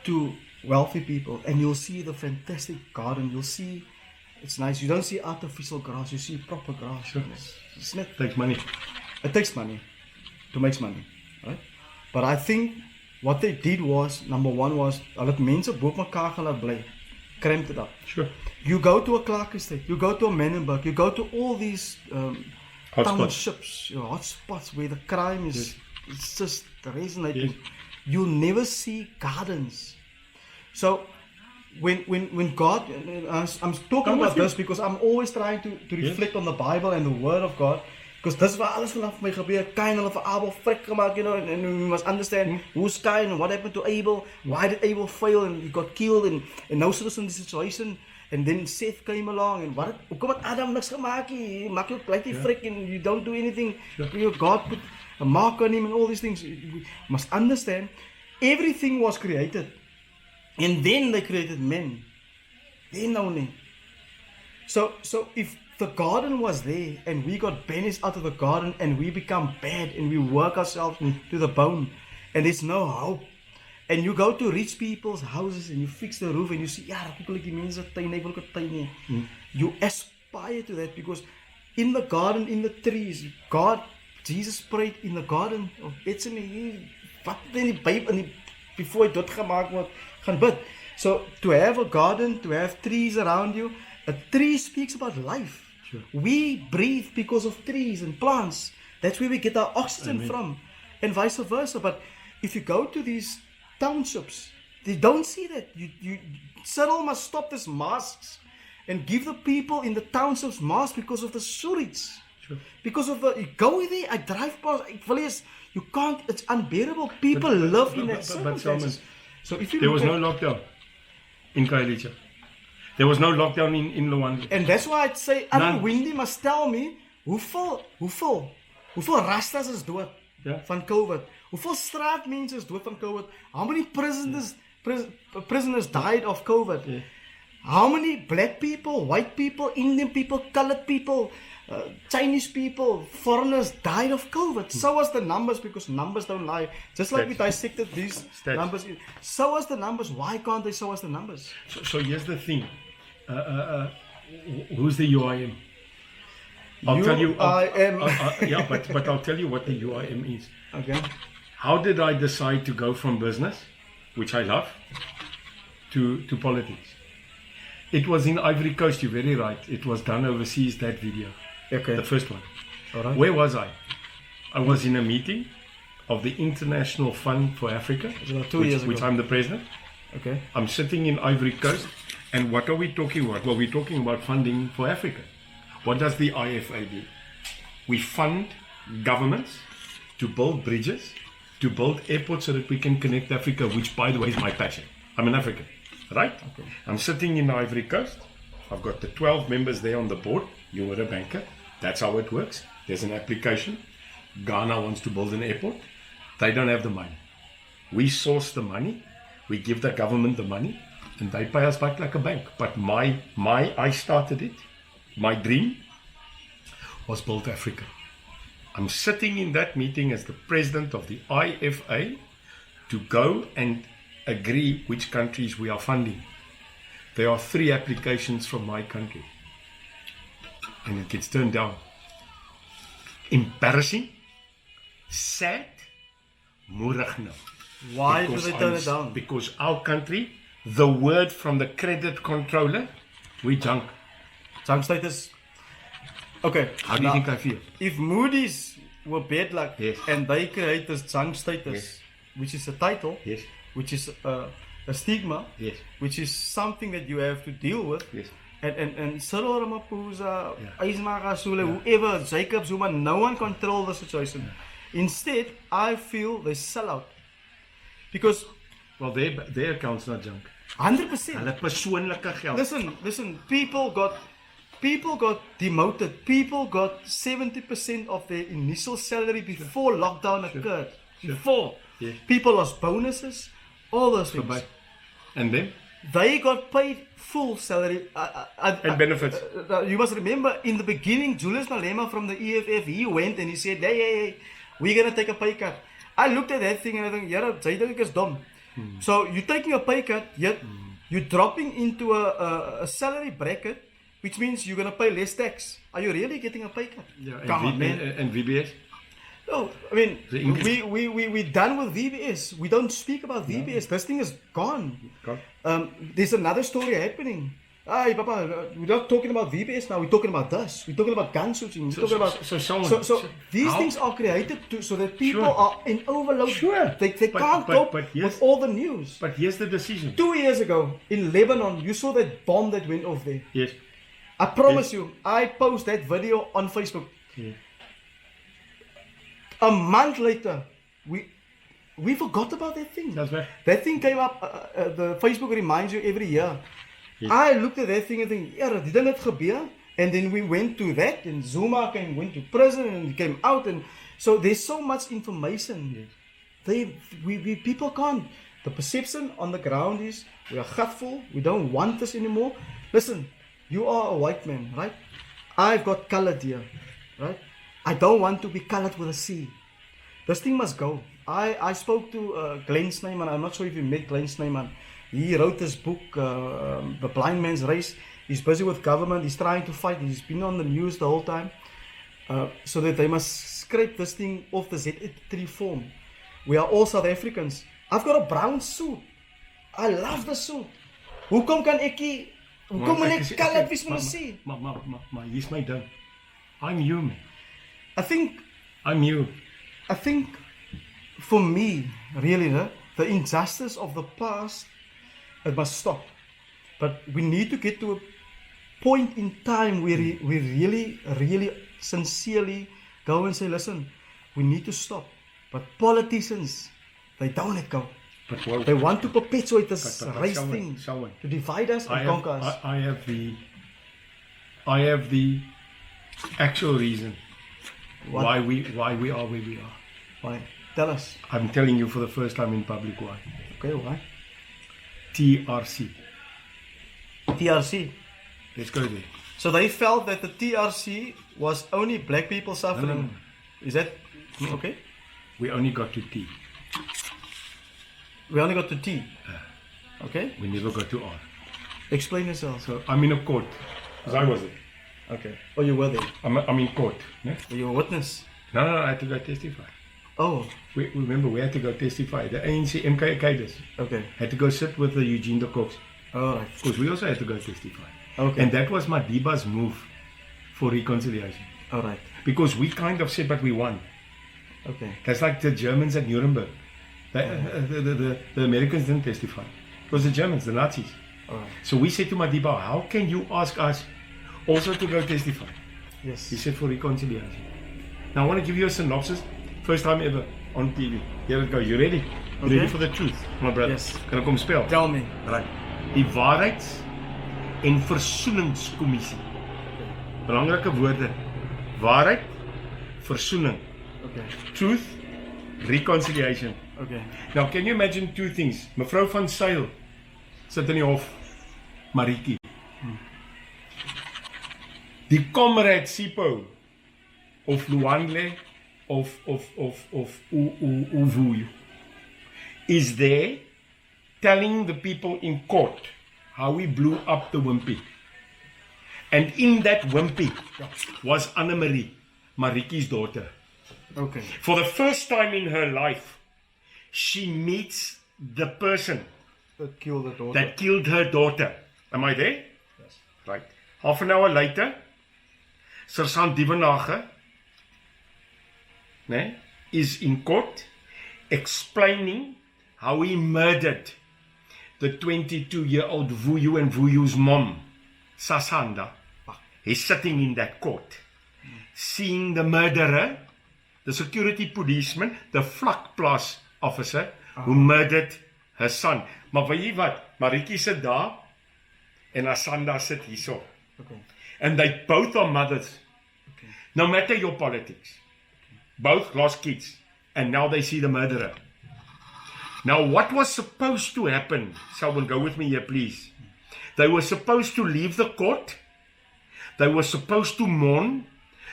to wealthy people and you'll see the fantastic garden. You'll see it's nice. You don't see artificial grass. You see proper grass. Sure. It's not. Takes money. It takes money to make money, right? But I think what they did was, number one was, hulle het mense bo mekaar gelaat bly. Cramped it up. Sure. You go to a Clark Estate, you go to a Menenberg, you go to all these Hotspots. townships, hotspots where the crime is it's just resonating. Yes. You'll never see gardens. So when God, I'm talking about this because I'm always trying to reflect on the Bible and the Word of God. Because dis waar alles vanaf my gebeur. Cain hulle vir Abel frik gemaak, and we must understand who's Cain and what happened to Abel. Why did Abel fail and he got killed and now sit us in this situation. And then Seth came along and hoekom het Adam niks gemaak nie? Maak jou bly jy frik and you don't do anything. God put a mark on him and all these things. We must understand everything was created. And then they created men. Then only. So if the garden was there and we got banished out of the garden and we become bad and we work ourselves to the bone and there's no hope, and you go to rich people's houses and you fix the roof and you see, you aspire to that because in the garden, in the trees, Jesus prayed in the garden of Bethlehem. Wat in die Bybel before hy doodgemaak word, gaan bid. So to have a garden, to have trees around you, a tree speaks about life. Sure. We breathe because of trees and plants. That's where we get our oxygen from, and vice versa. But if you go to these townships, they don't see that. Cyril must stop these masks and give the people in the townships masks because of the sewage. Sure. Because of you go there, I drive past, you can't, it's unbearable. People live in that circumstances. So if you there was no lockdown in Kallard. There was no lockdown in Luanda. And that's why I'd say, Wendy must tell me, hoeveel rastas is dood van COVID? Hoeveel straatmense is dood van COVID? How many prisoners died of COVID? Yeah. How many black people, white people, Indian people, colored people, Chinese people, foreigners died of COVID? So was the numbers, because numbers don't lie. Just like we dissected these numbers. So was the numbers. Why can't they show us the numbers? So here's the thing. Who's the UIM? I'll tell you. Yeah, but I'll tell you what the UIM is. Okay. How did I decide to go from business, which I love, to politics? It was in Ivory Coast, you're very right. It was done overseas, that video. Okay. The first one. All right. Where was I? I was in a meeting of the International Fund for Africa, It's about 2 years ago. which I'm the president. Okay. I'm sitting in Ivory Coast, and what are we talking about? Well, we're talking about funding for Africa. What does the IFA do? We fund governments to build bridges, to build airports so that we can connect Africa, which, by the way, is my passion. I'm an African, right? Okay. I'm sitting in Ivory Coast. I've got the 12 members there on the board. You were a banker. That's how it works. There's an application. Ghana wants to build an airport. They don't have the money. We source the money. We give the government the money, and they pay us back like a bank. But I started it. My dream was build Africa. I'm sitting in that meeting as the president of the IFA to go and agree which countries we are funding. There are 3 applications from my country, and it gets turned down. Embarrassing, sad, moedig nou. Why do Because they turn it down? Because our country, the word from the credit controller, we junk. Junk status. Okay. How do you now, think I feel? If Moody's were bad luck Yes. and they create this junk status, Yes. which is a title, Yes, which is a stigma, yes, which is something that you have to deal with. yes. And Cyril Ramaphosa, Yeah. Ismail Sule, whoever, Jacob Zuma, no one control the situation. Instead, I feel they sell out. Because Well, their account's not junk. 100%. Hulle persoonlike geld. Listen, people got demoted. People got 70% of their initial salary before lockdown occurred. Before. Yes. People lost bonuses, all those things. Verby. And then? They got paid full salary. And benefits. You must remember, in the beginning, Julius Malema from the EFF, he went and he said, hey, we're going to take a pay cut. I looked at that thing and I think, yeah, jy dink is dumb. So you're taking a pay cut, yet you're dropping into a salary bracket, which means you're going to pay less tax. Are you really getting a pay cut? Yeah, Come on, man. And VBS? No, I mean, The English- we're done with VBS. We don't speak about VBS. This thing is gone. Gone. There's another story happening. Hey, Papa, we're not talking about VBS now. We're talking about this. We're talking about gun shooting. We're talking about. So these things are created so that people are in overload. Sure. They can't cope with all the news. But here's the decision. 2 years ago in Lebanon, you saw that bomb that went off there. Yes. I promise you, I post that video on Facebook. Yeah. A month later, we forgot about that thing. That's right. That thing came up. The Facebook reminds you every year. Yes. I looked at that thing and think, yeah, didn't it gebeur? And then we went to that, and Zuma went to prison and he came out, and so there's so much information. Yes. People can't. The perception on the ground is we are gutful. We don't want this anymore. Listen, you are a white man, right? I've got colored here, right? I don't want to be colored with a C. This thing must go. I spoke to Glenn Snyman. I'm not sure if you met Glenn Snyman. He wrote this book, The Blind Man's Race. He's busy with government. He's trying to fight. He's been on the news the whole time. So that they must scrape this thing off the Z83 form. We are all South Africans. I've got a brown suit. I love the suit. Hoekom kan ek nie... Hoekom moet ek colored wees met 'n C? Maar hier's my ding. I'm you, man. I'm you. I think for me, really, the injustice of the past, it must stop. But we need to get to a point in time where we really, really sincerely go and say, listen, we need to stop. But politicians, they don't let go. But They want to perpetuate this but race Selwyn, thing, to divide us and conquer us. I have the actual reason What? why we are where we are. Why? Tell us. I'm telling you for the first time in public why. Okay, why? TRC. TRC. Let's go there. So they felt that the TRC was only black people suffering. No. Is that okay? We only got to T. We only got to T. Okay? We never got to R. Explain yourself. So I'm in a court. Because I was there. Okay. Oh, you were there. I'm in court. No? Were you a witness? No, I had to go testify. Oh, Remember, we had to go testify. The ANC MK cadres okay. had to go sit with the Eugene de Koks. Alright. Because we also had to go testify. Okay. And that was Madiba's move for reconciliation. Alright. Because we kind of said, but we won. Okay. That's like the Germans at Nuremberg. The Americans didn't testify. It was the Germans, the Nazis. Alright. So we said to Madiba, how can you ask us also to go testify? Yes. He said for reconciliation. Now I want to give you a synopsis. First time ever on TV. Here we go. You ready? You Okay. ready for the truth, my brother? Yes. Kan ek hom spel? Tell me. Right. Die Waarheids- en Versoeningskommissie. Belangrike woorde. Waarheid, versoening. Okay. Truth, reconciliation. Okay. Now, can you imagine two things? Mevrou van Sail sit in die hof, Marietjie. Die comrade Sipho of Luandle of Uvuyu is there telling the people in court how he blew up the Wimpy. And in that Wimpy was Anne-Marie, Marietjie's daughter. Okay. For the first time in her life, she meets the person That killed the daughter. that killed her daughter. Am I there? Yes. Right. Half an hour later, Sergeant Dievenage is in court explaining how he murdered the 22-year-old Vuyu and Vuyu's mom, Sasanda. He's sitting in that court, seeing the murderer, the security policeman, the vlakplaas officer who murdered her son. Maar weet jy wat? Marietjie sit daar en Asanda sit hierso. Okay. And they both are mothers. Okay. No matter your politics. Both lost kids. And now they see the murderer. Now what was supposed to happen? Selwyn, go with me here, please. They were supposed to leave the court. They were supposed to mourn.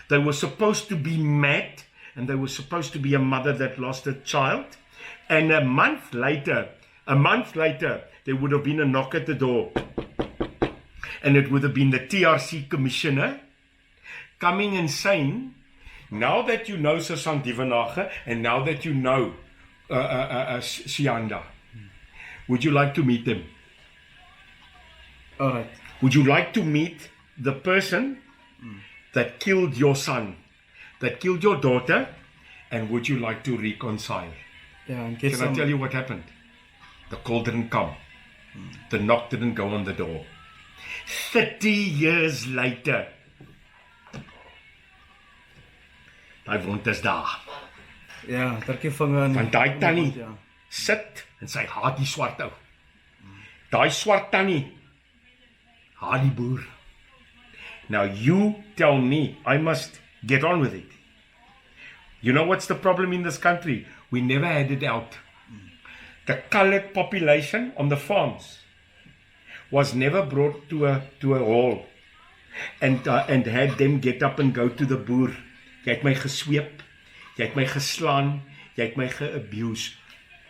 They were supposed to be mad. And they were supposed to be a mother that lost a child. And a month later, there would have been a knock at the door. And it would have been the TRC commissioner coming and saying, now that you know Sergeant Dievenage and now that you know Sianda, would you like to meet them? All right. Would you like to meet the person that killed your son, that killed your daughter, and would you like to reconcile? Yeah, and get Can some... I tell you what happened? The call didn't come. The knock didn't go on the door. 30 years later, daai wond is daar. Ja, druk je vinger in. Want daai tannie Ja. sit en sy haat die swart ou. Daai swart tannie haat die boer. Now you tell me, I must get on with it. You know what's the problem in this country? We never had it out. The colored population on the farms was never brought to a hall and had them get up and go to the boer. Jy het my gesweep, jy het my geslaan, jy het my geabuse.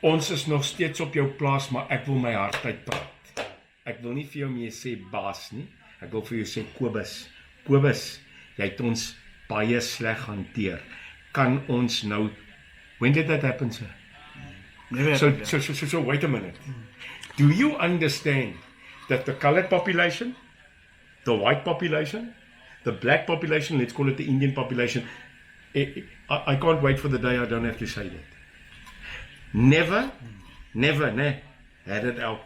Ons is nog steeds op jou plaas, maar ek wil my hart uitpraat. Ek wil nie vir jou meer sê baas nie. Ek wil vir jou sê Kobus. Kobus, jy het ons baie sleg hanteer. Kan ons nou... When did that happen, sir? Never So happened, so wait a minute. Do you understand that the colored population, the white population, the black population, let's call it the Indian population, I can't wait for the day I don't have to say that. Never had it out.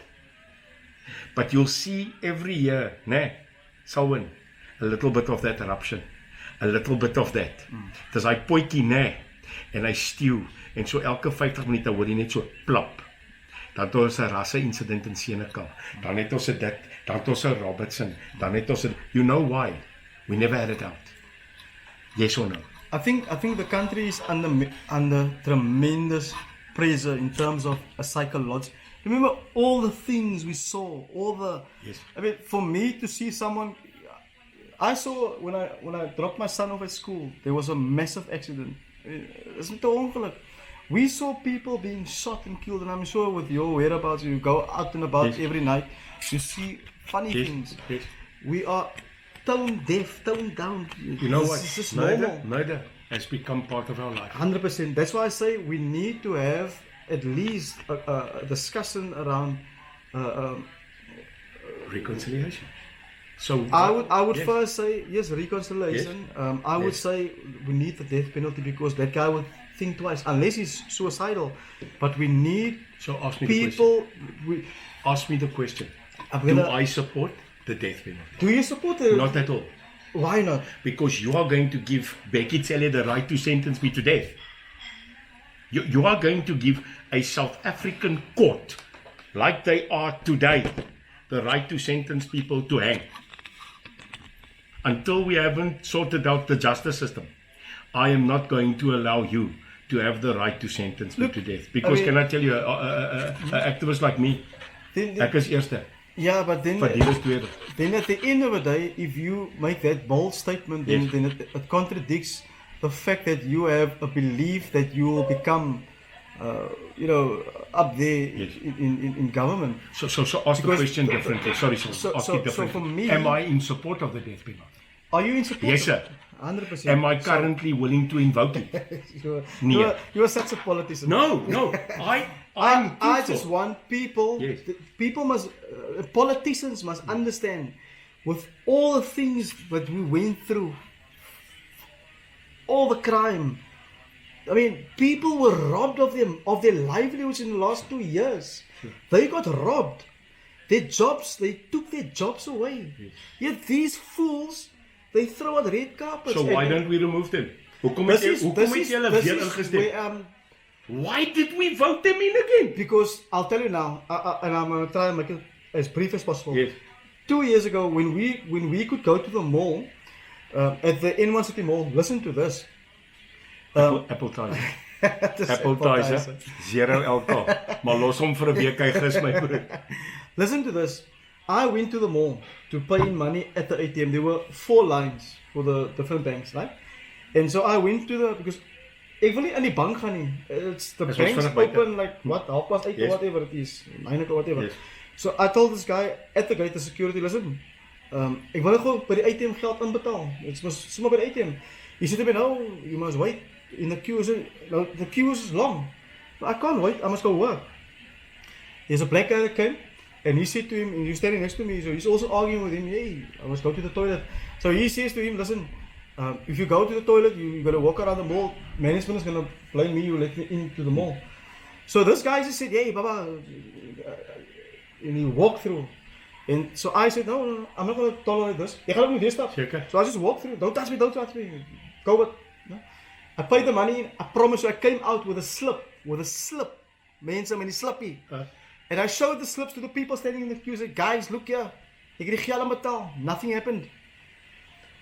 But you'll see every year, Selwyn, a little bit of that eruption, a little bit of that. Dis hy potjie, en hy stew, en so elke 50 minute hoor jy net so plap. Dan het ons 'n rasse incident in Senekal, dan het ons dit, dan het ons 'n Robertson, dan het ons you know why? We never had it out. Yes or no? I think the country is under tremendous pressure in terms of a psychological. Remember all the things we saw, all the. Yes. I mean, for me to see someone, I saw when I dropped my son off at school, there was a massive accident. It's not ongeluk. We saw people being shot and killed, and I'm sure with your whereabouts, you go out and about every night, you see funny things. Yes. We are tone deaf, tone down. You know what? It's just normal. Murder has become part of our life. 100%. That's why I say we need to have at least a discussion around reconciliation. So I would yes. first say yes, reconciliation. I would say we need the death penalty because that guy would think twice unless he's suicidal. But we need So ask me people. Ask me the question. I'm Do I support the death penalty? Do you support the? Not at all. Why not? Because you are going to give Becky Cele the right to sentence me to death. You are going to give a South African court, like they are today, the right to sentence people to hang. Until we haven't sorted out the justice system, I am not going to allow you to have the right to sentence me to death. Because can I tell you, an activist like me, ek is eerste. Yeah, but then Vir die is tweede. Then at the end of the day, if you make that bold statement, then it contradicts the fact that you have a belief that you will become, up there in government. So ask the question differently. Sorry, ask it differently. So for me, am I in support of the death penalty? Are you in support? Yes, sir. 100%. Am I currently willing to invoke it? You are such a politician. No. I just want people. Yes. People must. Politicians must understand, with all the things that we went through, all the crime. I mean, people were robbed of their livelihoods in the last 2 years. Sure. They got robbed. Their jobs. They took their jobs away. Yes. Yet these fools, they throw out red carpets. So why don't we remove them? Hoekom het julle weer ingestem? Why did we vote them in again? Because I'll tell you now, and I'm going to try and make it as brief as possible. Yes. 2 years ago, when we could go to the mall, at the N1 City Mall, listen to this. Appetizer. Appetizer. 0 LK. Maar los hom vir 'n week, hy gis my broer. Listen to this. I went to the mall to pay in money at the ATM. There were 4 lines for the different banks, right? And so I went to because ek wil nie in die bank gaan nie. It's the banks open like what, 8:30 or whatever it is, 9 or whatever. Yes. So I told this guy at the gate, the security, listen, ek wil gou by die ATM geld inbetaal. It's sommer by die ATM. He said to me, no, you must wait in the queue. The queue is long. I can't wait, I must go work. There's a black guy that came, and he said to him, and he's standing next to me, so he's also arguing with him, hey, I must go to the toilet. So he says to him, listen, if you go to the toilet, you got to walk around the mall, management is going to blame me, you let me into the mall. So this guy just said, hey, Baba, and he walked through. And so I said, no, I'm not going to tolerate this. Jy gaan ook nie weer stap. So I just walked through, don't touch me. Go with. No? I paid the money, I promise you, I came out with a slip. Mense met die slippie. And I showed the slips to the people standing in the queue. I said, guys, look here. Ek het die geld betaal. Nothing happened.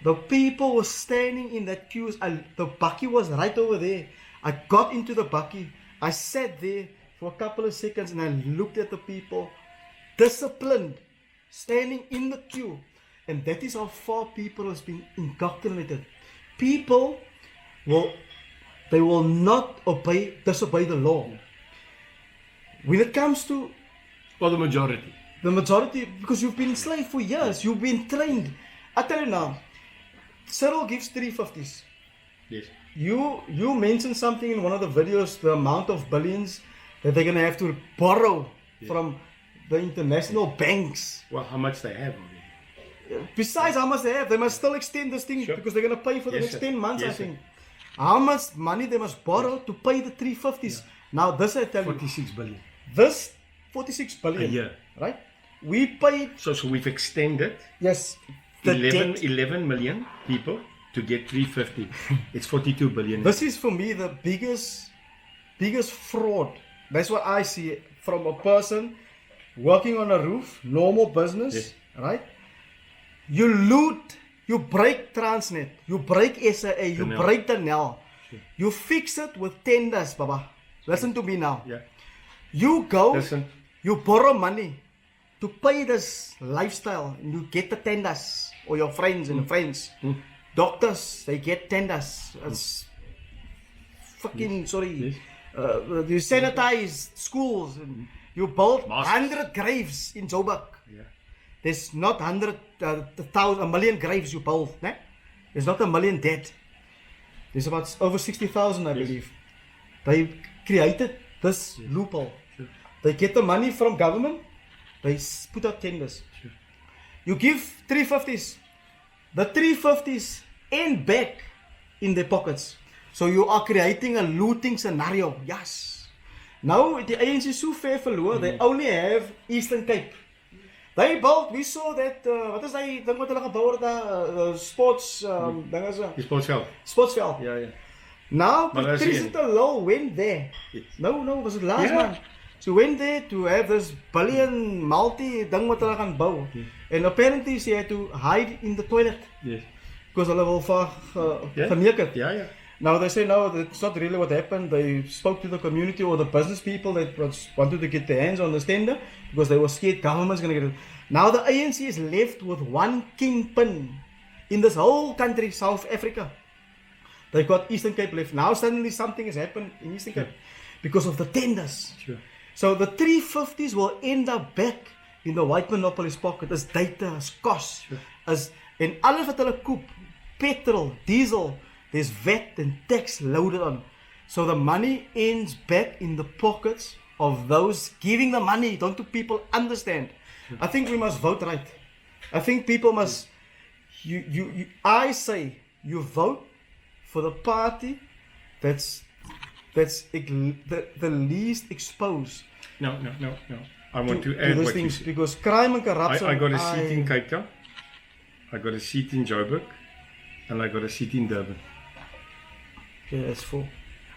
The people were standing in that queue. The bakkie was right over there. I got into the bakkie. I sat there for a couple of seconds and I looked at the people, disciplined, standing in the queue. And that is how far people has been indoctrinated. People will not disobey the law. When it comes to the majority, because you've been enslaved for years, you've been trained. I tell you now, Cyril gives 350s. Yes. You mentioned something in one of the videos, the amount of billions that they're going to have to borrow from the international banks. Well, how much they have already? Besides how much they have, they must still extend this thing because they're going to pay for the next 10 months, I think. How much money they must borrow to pay the 350s? Now, this I tell 46 billion. This 46 billion. A year. Right? We paid. So we've extended. Yes. 11 million people to get 350. It's 42 billion. This is for me the biggest fraud. That's what I see from a person working on a roof, normal business, right? You loot, you break Transnet, you break SAA, you break Addinall. Sure. You fix it with tenders, Baba. Listen to me now. Yeah. You go, you borrow money to pay this lifestyle, and you get the tenders, or your friends and friends. Doctors, they get tenders. It's fucking, sorry. You sanitize schools, and you build 100 graves in Joburg. Yeah. There's not 1 million graves you build. Né? There's not 1 million dead. There's about over 60,000, I believe. They created this loophole. Sure. They get the money from government. They put out tenders. Sure. You give 350s. The 350s end back in their pockets. So you are creating a looting scenario. Yes. Now the ANC is so fair verloor, they only have Eastern Cape. They built, we saw that, wat is die ding wat hulle gebou het daar, sports, ding is Die sportveld. sportsveld. Ja. Now Maar dat is Patricia Law went there. Yes. No, was it last Yeah. month? She went there to have this billion multi ding wat hulle gaan bou. And apparently she had to hide in the toilet. Yes. Because hulle wil verneek het. Ja. Now they say no, that's not really what happened. They spoke to the community or the business people that wanted to get their hands on this tender because they were scared government's going to get it. Now the ANC is left with one kingpin in this whole country, South Africa. They've got Eastern Cape left. Now suddenly something has happened in Eastern Cape because of the tenders. Sure. So the 350s will end up back in the white monopoly's pocket as data, as cost, as en alles wat hulle koop, petrol, diesel, there's VAT and tax loaded on. So the money ends back in the pockets of those giving the money. Don't people understand? I think we must vote right. I think people must, I say, you vote for the party that's the least exposed. No. I want to add those what things you said. because crime and corruption. I got a seat in Cape Town, I got a seat in Joburg, and I got a seat in Durban. Okay, that's 4.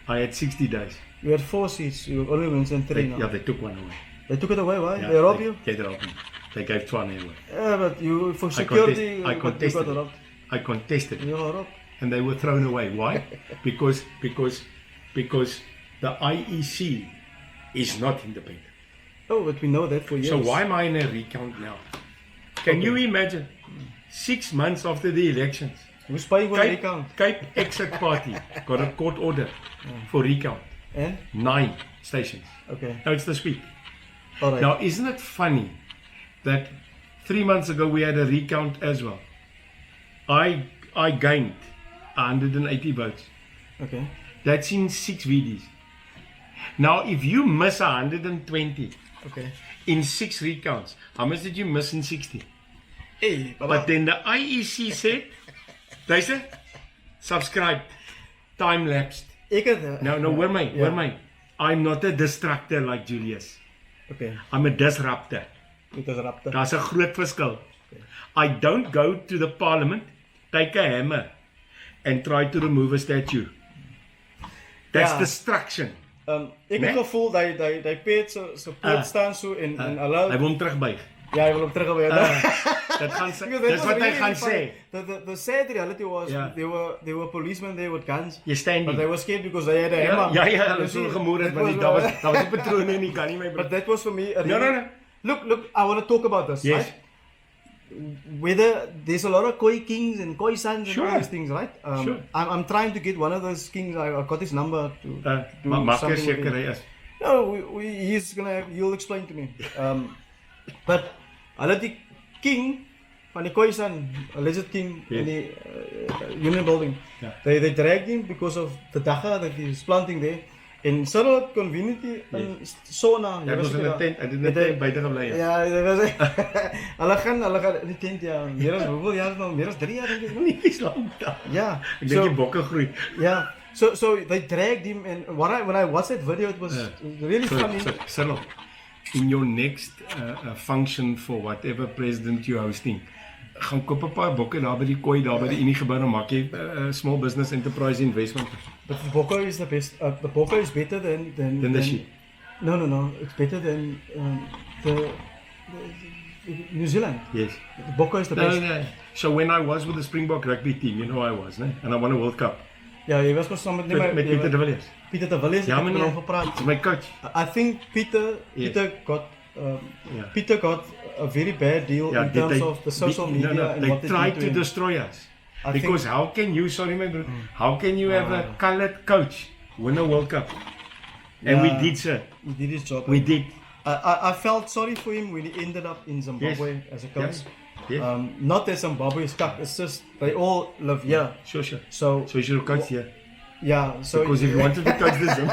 I had 60 days. You had 4 seats. You only mentioned 3 now. Yeah, they took one away. They took it away. Why? Yeah, they robbed you. They robbed me. They gave 2 away. Yeah, but you for security. I contested. You got robbed. I contested. You got robbed. And they were thrown away. Why? because the IEC is not independent. Oh, but we know that for years. So why am I in a recount now? Can you imagine? 6 months after the elections, Who's paying for the recount? Cape Exit Party got a court order for recount. And 9 stations. okay, Now it's this week. all right. Now isn't it funny that 3 months ago we had a recount as well? I gained 180 votes. Okay. That's in 6 VDs. Now if you miss 120 Okay. in 6 recounts, how much did you miss in 60? Hey, But then the IEC said, they said, subscribed, time lapsed. ek het No, hoor my. I'm not a distractor like Julius. Okay. I'm a disruptor. Dit is rapte. Daar's 'n groot verskil. I don't go to the parliament, take a hammer and try to remove a statue. That's Ja. destruction. Ek het gevoel dat Piet so poot staan so en Hy hulle wil hom terugbuig. ja, hy wil hom terugweer. Dit gaan dis wat hy gaan sê. The sad reality was Ja. there were policemen there with guns. Jy staan But nie. they were scared because they had a hammer. Ja, You hulle see, so gemoer het that want daar was 'n patroon in die kan nie my But that was for me a No, really- no. Look, I want to talk about this, Yes. right? Whether there's a lot of koi kings and koi sons and all Sure. these things, right? Sure. I'm trying to get one of those kings. I got his number to do maar something with seker him. hy is. No, he'll explain to me. But hulle die king van die Khoisan, alleged king in the Union Building, Yeah. they dragged him because of the dacha that he was planting there. In Sarah community in Sona, Hy was in 'n tent, hy het in 'n tent buite gebly. ja, dit was hulle gaan in die tent ja, meer as hoeveel jaar nou, meer as 3 jaar dink ek. Nie is lank daar. Ja. Ek dink die bokke groei. Yeah. So they dragged him, and when I watched that video, it was really funny. So, in your next function for whatever president you're hosting, gaan koop 'n paar bokke daar by die kooi daar by die Unie gebou en maak jy small business enterprise investment. But the boko is the best. The boko is better than the sheep. No. It's better than the New Zealand. Yes. The boko is the best. No. So when I was with the Springbok rugby team, you know I was, né? And I won a World Cup. Ja, jy was mos saam met Met Pieter de Villiers. Pieter de Villiers. Ja, ek het meneer. met hom gepraat. He's my coach. I think Peter got a very bad deal in terms of the social media and what they they tried did to him. destroy us. I Because think- how can you, sorry my brother, how can you have a colored coach win a World Cup? And we Yeah. did, sir. He did his job. We did. I felt sorry for him when he ended up in Zimbabwe as a coach. Yes. Not that Zimbabwe is cuck, it's just they all live here. Sure. So So you should have coached here. yeah, so Because if you wanted to coach the Zim,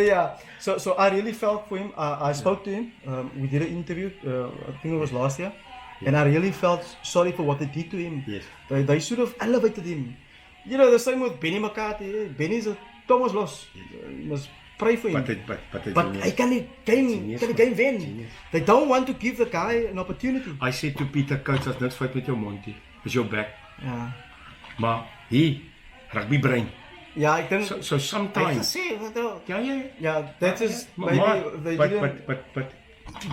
yeah, so I really felt for him. I spoke to him. We did an interview. I think it was last year, And I really felt sorry for what they did to him. Yes. They should have elevated him. You know, the same with Benny McCarthy. Benny's a Thomas Loss. You must pray for him. But I can't game win. They don't want to give the guy an opportunity. I said to Peter Coates, as niks fout met jou mondie. Is jou back. Ja. Maar hier, rugby brain. Ja, ek dink So sometimes. Ja, that is maybe but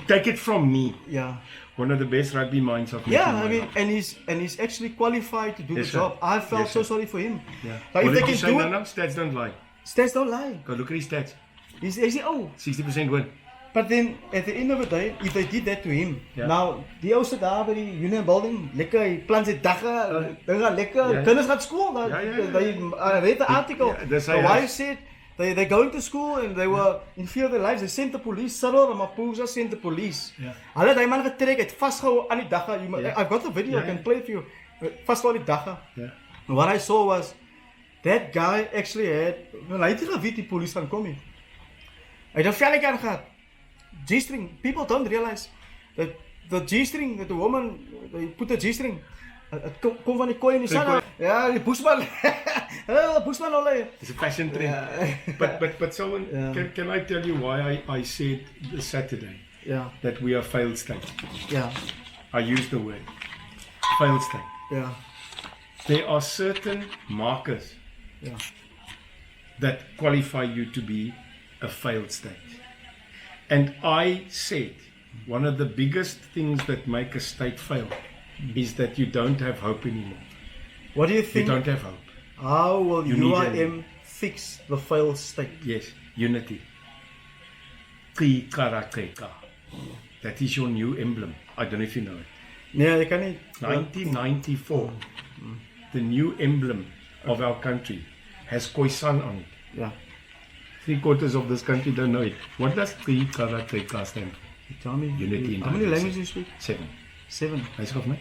take it from me. Yeah. One of the best rugby minds I've met. Yeah, I mean, and he's actually qualified to do the job. I felt so sorry for him. Yeah. Like, What if did they you can say do it, now? Stats don't lie. stats don't lie. Go look at his stats. He's oh, 60% win. but then at the end of the day, if they did that to him, Ja. now die ou sit daar by die Union Building, lekker, hy plant sy dagga, dinge lekker, Ja. kinders gaan skool. I read the article. dis The hy wife is. said they're going to school and they were in fear of their lives. They sent the police. Cyril Ramaphosa sent the police. Ja. Hulle het hy man getrek, het vasgehou aan die dagga. I've got the video, I Ja. can play it for you. Vasgehou aan die dagga. Ja. And what I saw was that guy actually had, hy het nie geweet die police gaan kom nie. Hy het 'n velletjie aangehad. G-string. People don't realize that the G-string, that the woman, they put a G-string. Het kom van die kooi in die sang. Ja, die Bushman. Bushman olay. It's a fashion trend. But Selwyn, can I tell you why I said this Saturday Yeah, that we are failed state? yeah, I used the word failed state. yeah, There are certain markers yeah. that qualify you to be a failed state. And I said one of the biggest things that make a state fail is that you don't have hope anymore. What do you You think? don't have hope. How will You need UIM fix the failed state? Yes, unity. Ki karateka. That is your new emblem. I don't know if you know it. Nee, ek kan nie. 1994, the new emblem of our country has Khoisan on it. Ja. 3/4 of this country don't know it. What does Ki karateka stand for? Tell me. Unity in How many diversity. languages you speak? 7. 7. Hy skryf my.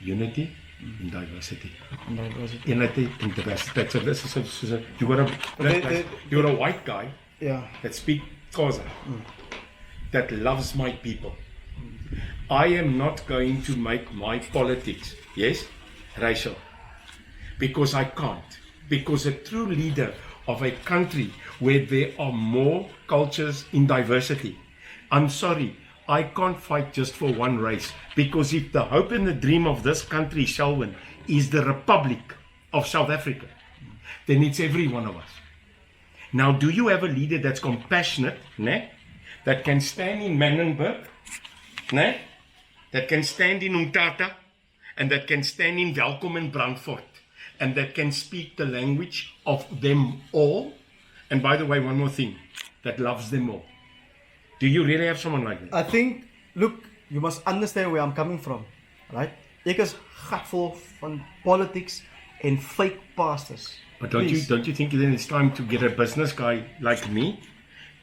Unity in diversity. And that was it. Unity in diversity. So this is you're a white guy Yeah. that speaks Xhosa, that loves my people. I am not going to make my politics, yes, racial, because I can't. Because a true leader of a country where there are more cultures in diversity, I'm sorry, I can't fight just for one race. Because if the hope and the dream of this country, Selwyn, is the Republic of South Africa, then it's every one of us. Now, do you have a leader that's compassionate, né? That can stand in Menenberg, né? That can stand in Umkhonto, and that can stand in Welkom in Brandfort, and that can speak the language of them all? And by the way, one more thing, that loves them all. Do you really have someone like that? I think, look, you must understand where I'm coming from, right? Ek is gatvol van politics and fake pastors. But Please. don't you think then it's time to get a business guy like me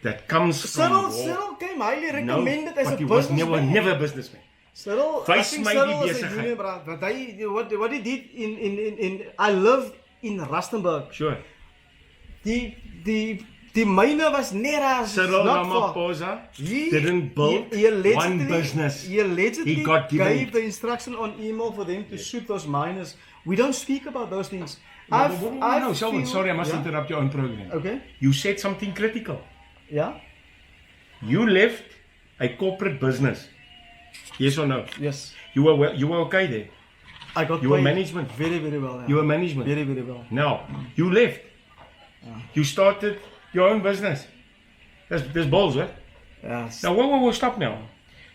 that comes from Cyril came highly No, recommended as but a he was businessman. never a businessman. Cyril, I Wys think my Cyril die was a besigheid. union brand. But what he did in I lived in Rustenburg. Sure. Die myne was net as Cyril not for. Ramaphosa He- didn't build he allegedly- one business. He allegedly He got given gave it. the instruction on email for them to shoot those miners. We don't speak about those things. No, Selwyn, sorry, I must yeah? interrupt your own program. Okay. You said something critical. Yeah. You left a corporate business. Yes or no? Yes. You were okay there. I got You were paid management. very well. Yeah. You were management. very well. Now, you left. You started your own business. There's balls, right? Yes. Now, whoa, stop now.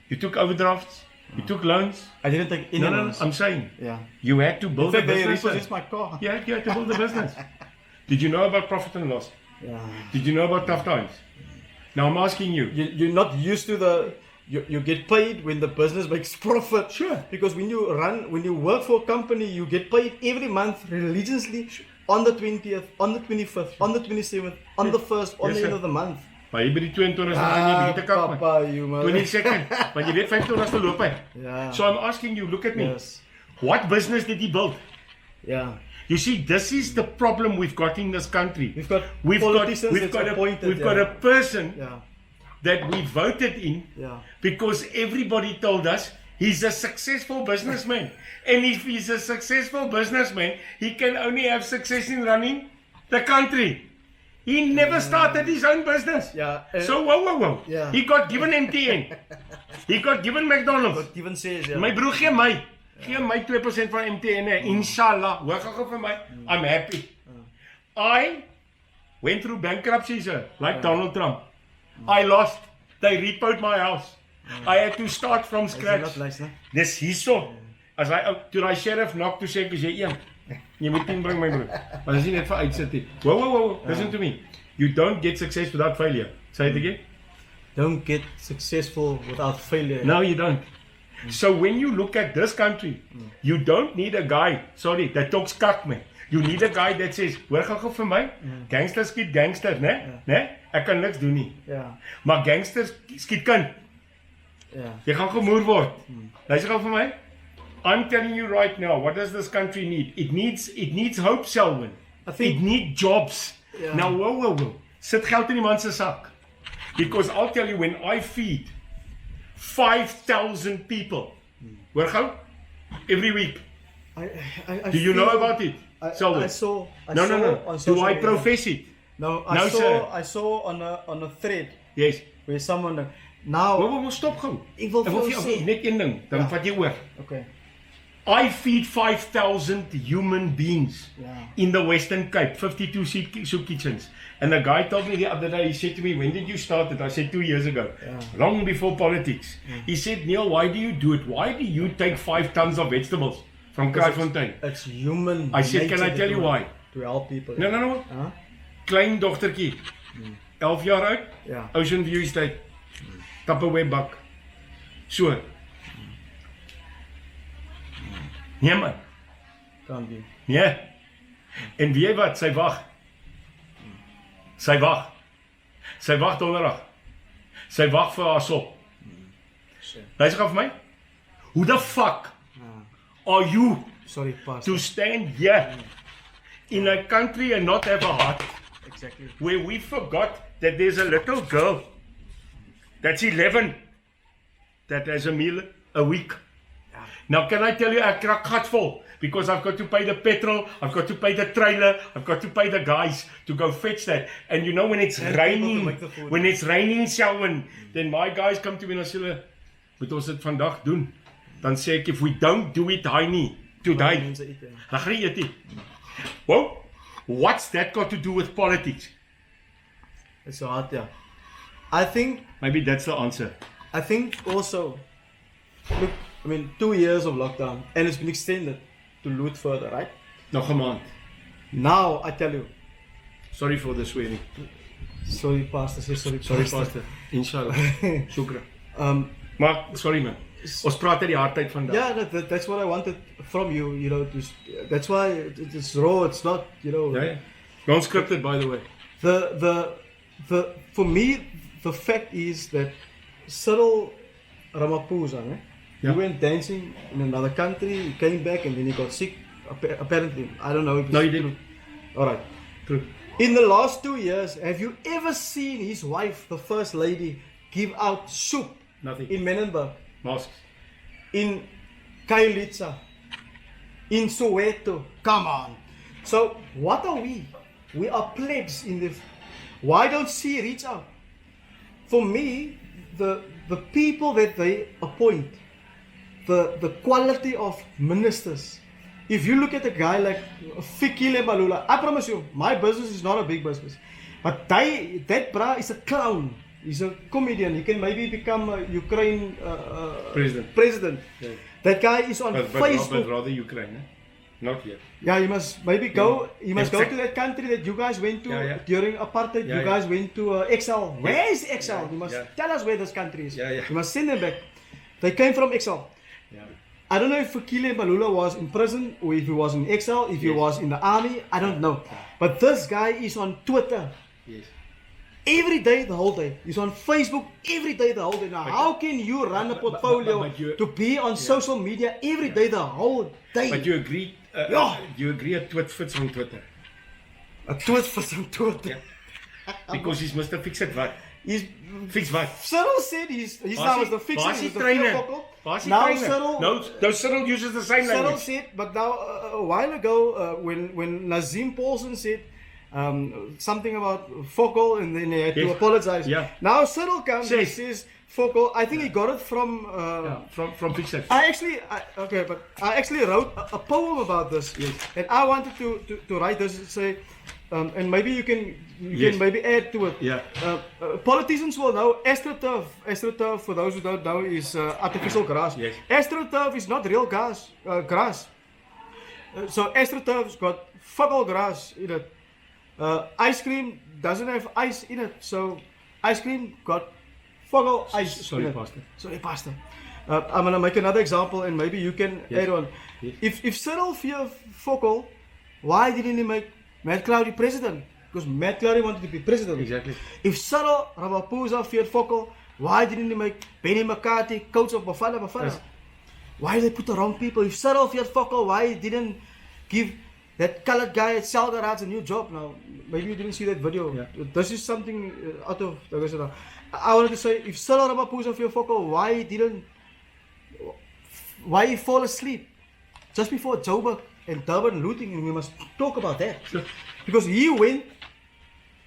You took overdrafts. You took loans. I didn't take any No, loans. I'm saying. Yeah. You had to In build a fact, they business. repossessed my car. You had to build a business. Did you know about profit and loss? Yeah. Did you know about tough times? Now I'm asking you. You're not used to the. You get paid when the business makes profit. Sure. Because when you work for a company, you get paid every month religiously on the 20th, on the 25th, on the 27th, on the 1st, on Yes, the sir. end of the month. Maar jy by die 22 gaan jy bietjie te kap man. Papa, you man. 22nd. Want jy weet 25 verloop hy. Yeah. So I'm asking you, look at me. Yes. What business did he build? Yeah. You see, this is the problem we've got in this country. We've got politicians that's appointed. We've got a person Yeah. that we voted in Yeah. because everybody told us He's a successful businessman. And if he's a successful businessman, he can only have success in running the country. He never started his own business. Yeah. So, whoa. Yeah. He got given MTN. He got given McDonald's. Wat Given says, ja. My broer gee my 2% van MTN. Inshallah. Hoor gou vir my. I'm happy. I went through bankruptcy, sir, like Donald Trump. I lost. They repoed my house. I had to start from scratch. Is dit nie? Dis hierso. As hy toe daai sheriff knock toe sê ek is jy een. Jy moet 10 bring my broer. Maar dis nie net vir uitsit nie. Whoa. Listen to me. You don't get success without failure. Say it again. Don't get successful without failure. No, you don't. So when you look at this country, you don't need a guy, that talks kak man. You need a guy that says, hoor gou vir my, gangster skiet gangster, né? Ek kan niks doen nie. Ja. Maar gangsters skiet kind. Ja. Jy gaan gemoer word. Luister gou vir my. I'm telling you right now, what does this country need? It needs hope, Selwyn. It needs jobs. Yeah. Now, whoa. Sit geld in die man se sak. Because I'll tell you, when I feed 5,000 people, hoor gou, every week. Do you know about it, Selwyn? I saw No. on Do social I media. profess it? No, No, sir. I saw on a thread Yes. where someone now Whoa, stop gou. Ek wil vir jou vir sê. net een ding, dan vat jy oor. Okay. I feed 5,000 human beings Yeah. in the Western Cape, 52 soup kitchens. And a guy told me the other day, he said to me, when did you start it? I said 2 years ago, long before politics. He said, Neil, why do you do it? Why do you take 5 tons of vegetables from Kraaifontein? It's human. I said, can I nature tell to you do why? it, to help people. No. Huh? Klein dochtertjie, 11 jaar oud, Ja. Ocean View Estate, Tupperware bak. So. Nee man. Kan be. Nee. En weet jy wat, sy wag. Sy wag donderdag. Sy wag vir haar sop. Luister gou vir my. Who the fuck are you Sorry, Pastor. to stand here in a country and not have a heart, Exactly. where we forgot that there's a little girl that's 11 that has a meal a week? Now, can I tell you, ek krak gatvol, because I've got to pay the petrol, I've got to pay the trailer, I've got to pay the guys to go fetch that. And you know, when it's raining, Selwyn, then my guys come to me and say, moet ons dit vandag doen? Dan sê ek, if we don't do it, Heini, today, Mense eet, ja. dan gaan jy eet nie. Well, what's that got to do with politics? It's so hard, yeah. I think Maybe that's the answer. Also, look, I mean, 2 years of lockdown, and it's been extended to loot further, right? Nog 'n maand. Now, I tell you, Sorry for the swearing. sorry, Pastor, say sorry, Sorry, Pastor. Inshallah. Shukra. Maar, sorry man. Ons praat uit die hardheid vandag. Yeah, that's what I wanted from you, you know, that's why it's raw, it's not, you know. Yeah. Don't script it, by the way. For me, the fact is that Cyril Ramaphosa, he went dancing in another country, he came back and then he got sick, apparently. I don't know if No, it's he didn't. Alright. True. In the last 2 years, have you ever seen his wife, the First Lady, give out soup Nothing. in Menenberg, Masks. in Kallard, in Soweto? Come on. So, what are we? We are plebs in the... Why don't she reach out? For me, the people that they appoint, the quality of ministers. If you look at a guy like Fikile Mbalula, I promise you, my business is not a big business. But that bra is a clown. He's a comedian. He can maybe become a Ukraine president. Yeah. That guy is on Facebook. But rather Ukraine, eh? Not here. Yeah, you must maybe go. You must go to that country that you guys went to during Apartheid. You guys went to Excel. Where is Excel? You must tell us where this country is. You must send them back. They came from Excel. Yeah. I don't know if Fikile Mbalula was in prison or if he was in Excel, if he was in the army. I don't know. But this guy is on Twitter. Yes. Every day, the whole day. He's on Facebook every day, the whole day. Now, how can you run a portfolio to be on social media every day, the whole day? But you agree? You agree a tweet fits on Twitter? A tweet for some Twitter. Because he's Mr. Fix It what? He's Fix what? Cyril said his name was the fixer. Waar is he's die the trainer? fokol. Waar is die Now trainer? Cyril, No, Cyril uses the same Cyril language. said, but now a while ago, when Nazim Paulson said something about Fokol, and then he had to Yes. apologize. Yeah. Now Cyril comes and Says. says Fokol. I think he got it from. From Fix it. I actually wrote a poem about this, Yes. and I wanted to write this and say, and maybe you can Yes. maybe add to it. Yeah. Politicians will know astroturf. Astroturf, for those who don't know, is artificial grass. Yes. Astroturf is not real grass. So astroturf's got fuck all grass in it. Ice cream doesn't have ice in it, so ice cream got fuck all ice. Sorry, in it. Pastor. Sorry, Pastor. I'm gonna make another example, and maybe you can Yes. add on. Yes. If Cyril feared Fokol, why didn't he make Matt Cloudy president? Because Matt Cloudy wanted to be president. Exactly. If Cyril Ramaphosa feared Fokol, why didn't he make Benny McCarthy coach of Bafana? Yes. Why did they put the wrong people? If Cyril feared Fokol, why didn't give that colored guy at Selwyn a new job? Now, maybe you didn't see that video. Yeah. This is something out of. I wanted to say, if Cyril Ramaphosa feared Fokol, why he fall asleep just before Joburg and Durban looting? And we must talk about that. Sure. Because he went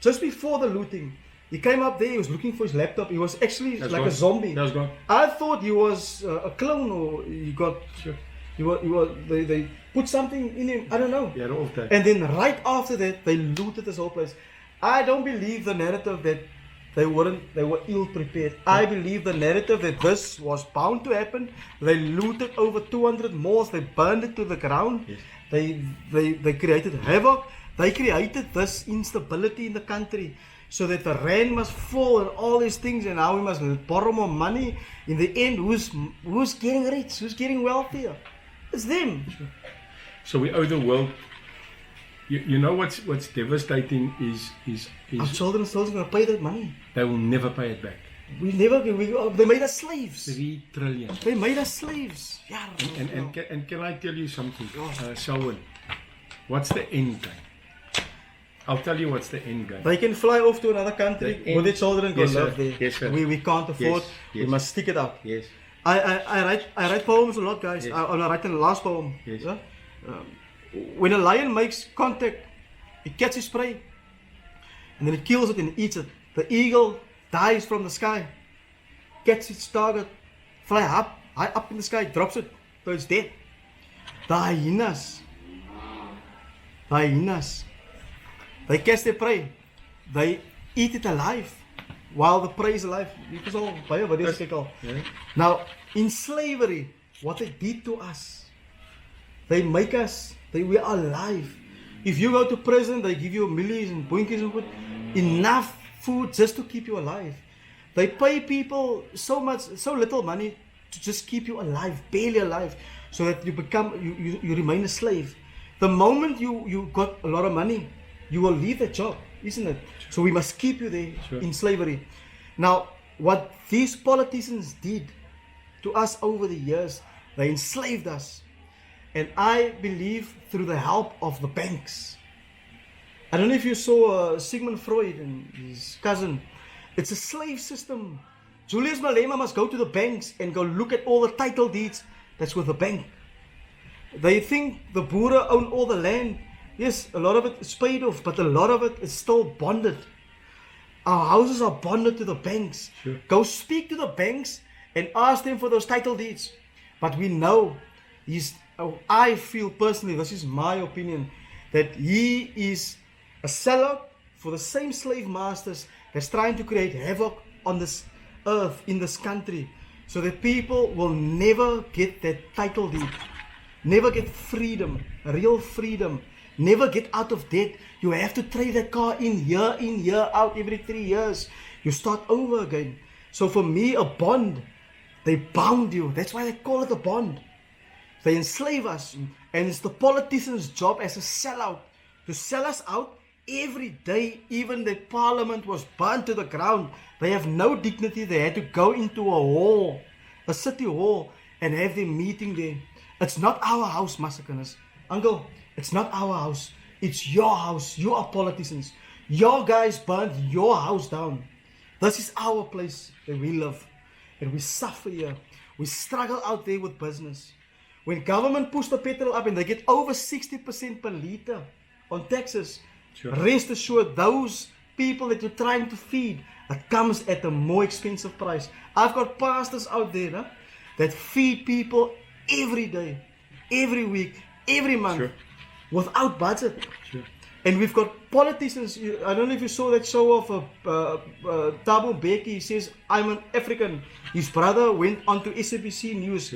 just before the looting. He came up there, he was looking for his laptop. He was actually That's like gone. a zombie. That was gone. I thought he was a clone, or he got. Sure. They put something in him. I don't know. Yeah, all day. And then right after that, they looted this whole place. I don't believe the narrative that they were ill prepared. I believe the narrative that this was bound to happen. They looted over 200 malls. They burned it to the ground. Yes. They created havoc. They created this instability in the country, so that the rand must fall and all these things, and now we must borrow more money. In the end, who's getting rich? Who's getting wealthier? It's them. So we owe the world. You know what's devastating is Our children still going to pay that money. they will never pay it back. They made us slaves. 3 trillion. They made us slaves. Yeah. And can I tell you something, Selwyn? What's the end game? I'll tell you what's the end game. They can fly off to another country The with their end- children, go Yes, live sir. there. Yes, sir. We can't afford. Yes, We yes. must stick it out. Yes. I write poems a lot, guys. Yes. I'm writing the last poem. Yes. Yeah? When a lion makes contact, it catches prey, and then it kills it and eats it. The eagle dives from the sky, gets its target, fly high up in the sky, drops it, so it's dead. The hyenas, they catch their prey, they eat it alive while the prey is alive. Dit is al baie video's kyk al. Yeah. Now, in slavery, what they did to us, they make us, we are alive. If you go to prison, they give you millies and boinkies and food, enough food just to keep you alive. They pay people so little money to just keep you alive, barely alive, so that you remain a slave. The moment you got a lot of money, you will leave that job, isn't it? So we must keep you there in slavery. Now, what these politicians did to us over the years, they enslaved us. And I believe through the help of the banks. I don't know if you saw Sigmund Freud and his cousin. It's a slave system. Julius Malema must go to the banks and go look at all the title deeds that's with the bank. They think the Boere own all the land. Yes, a lot of it is paid off, but a lot of it is still bonded. Our houses are bonded to the banks. Sure. Go speak to the banks and ask them for those title deeds. But we know I feel personally, this is my opinion, that he is a sellout for the same slave masters that's trying to create havoc on this earth, in this country, so that people will never get that title deed, never get freedom, real freedom, never get out of debt. You have to trade that car in, year out, every 3 years. You start over again. So for me, a bond, they bound you. That's why they call it a bond. They enslave us, and it's the politician's job as a sellout to sell us out every day. Even the parliament was burned to the ground. They have no dignity. They had to go into a hall, a city hall, and have their meeting there. It's not our house, Massekinnes. Uncle, it's not our house. It's your house. You are politicians. Your guys burned your house down. This is our place that we live. And we suffer here. We struggle out there with business. When government push the petrol up and they get over 60% per litre on taxes, rest assured those people that you're trying to feed, it comes at a more expensive price. I've got pastors out there that feed people every day, every week, every month, without budget. And we've got politicians. I don't know if you saw that show of Thabo Mbeki. He says, I'm an African. His brother went onto SABC News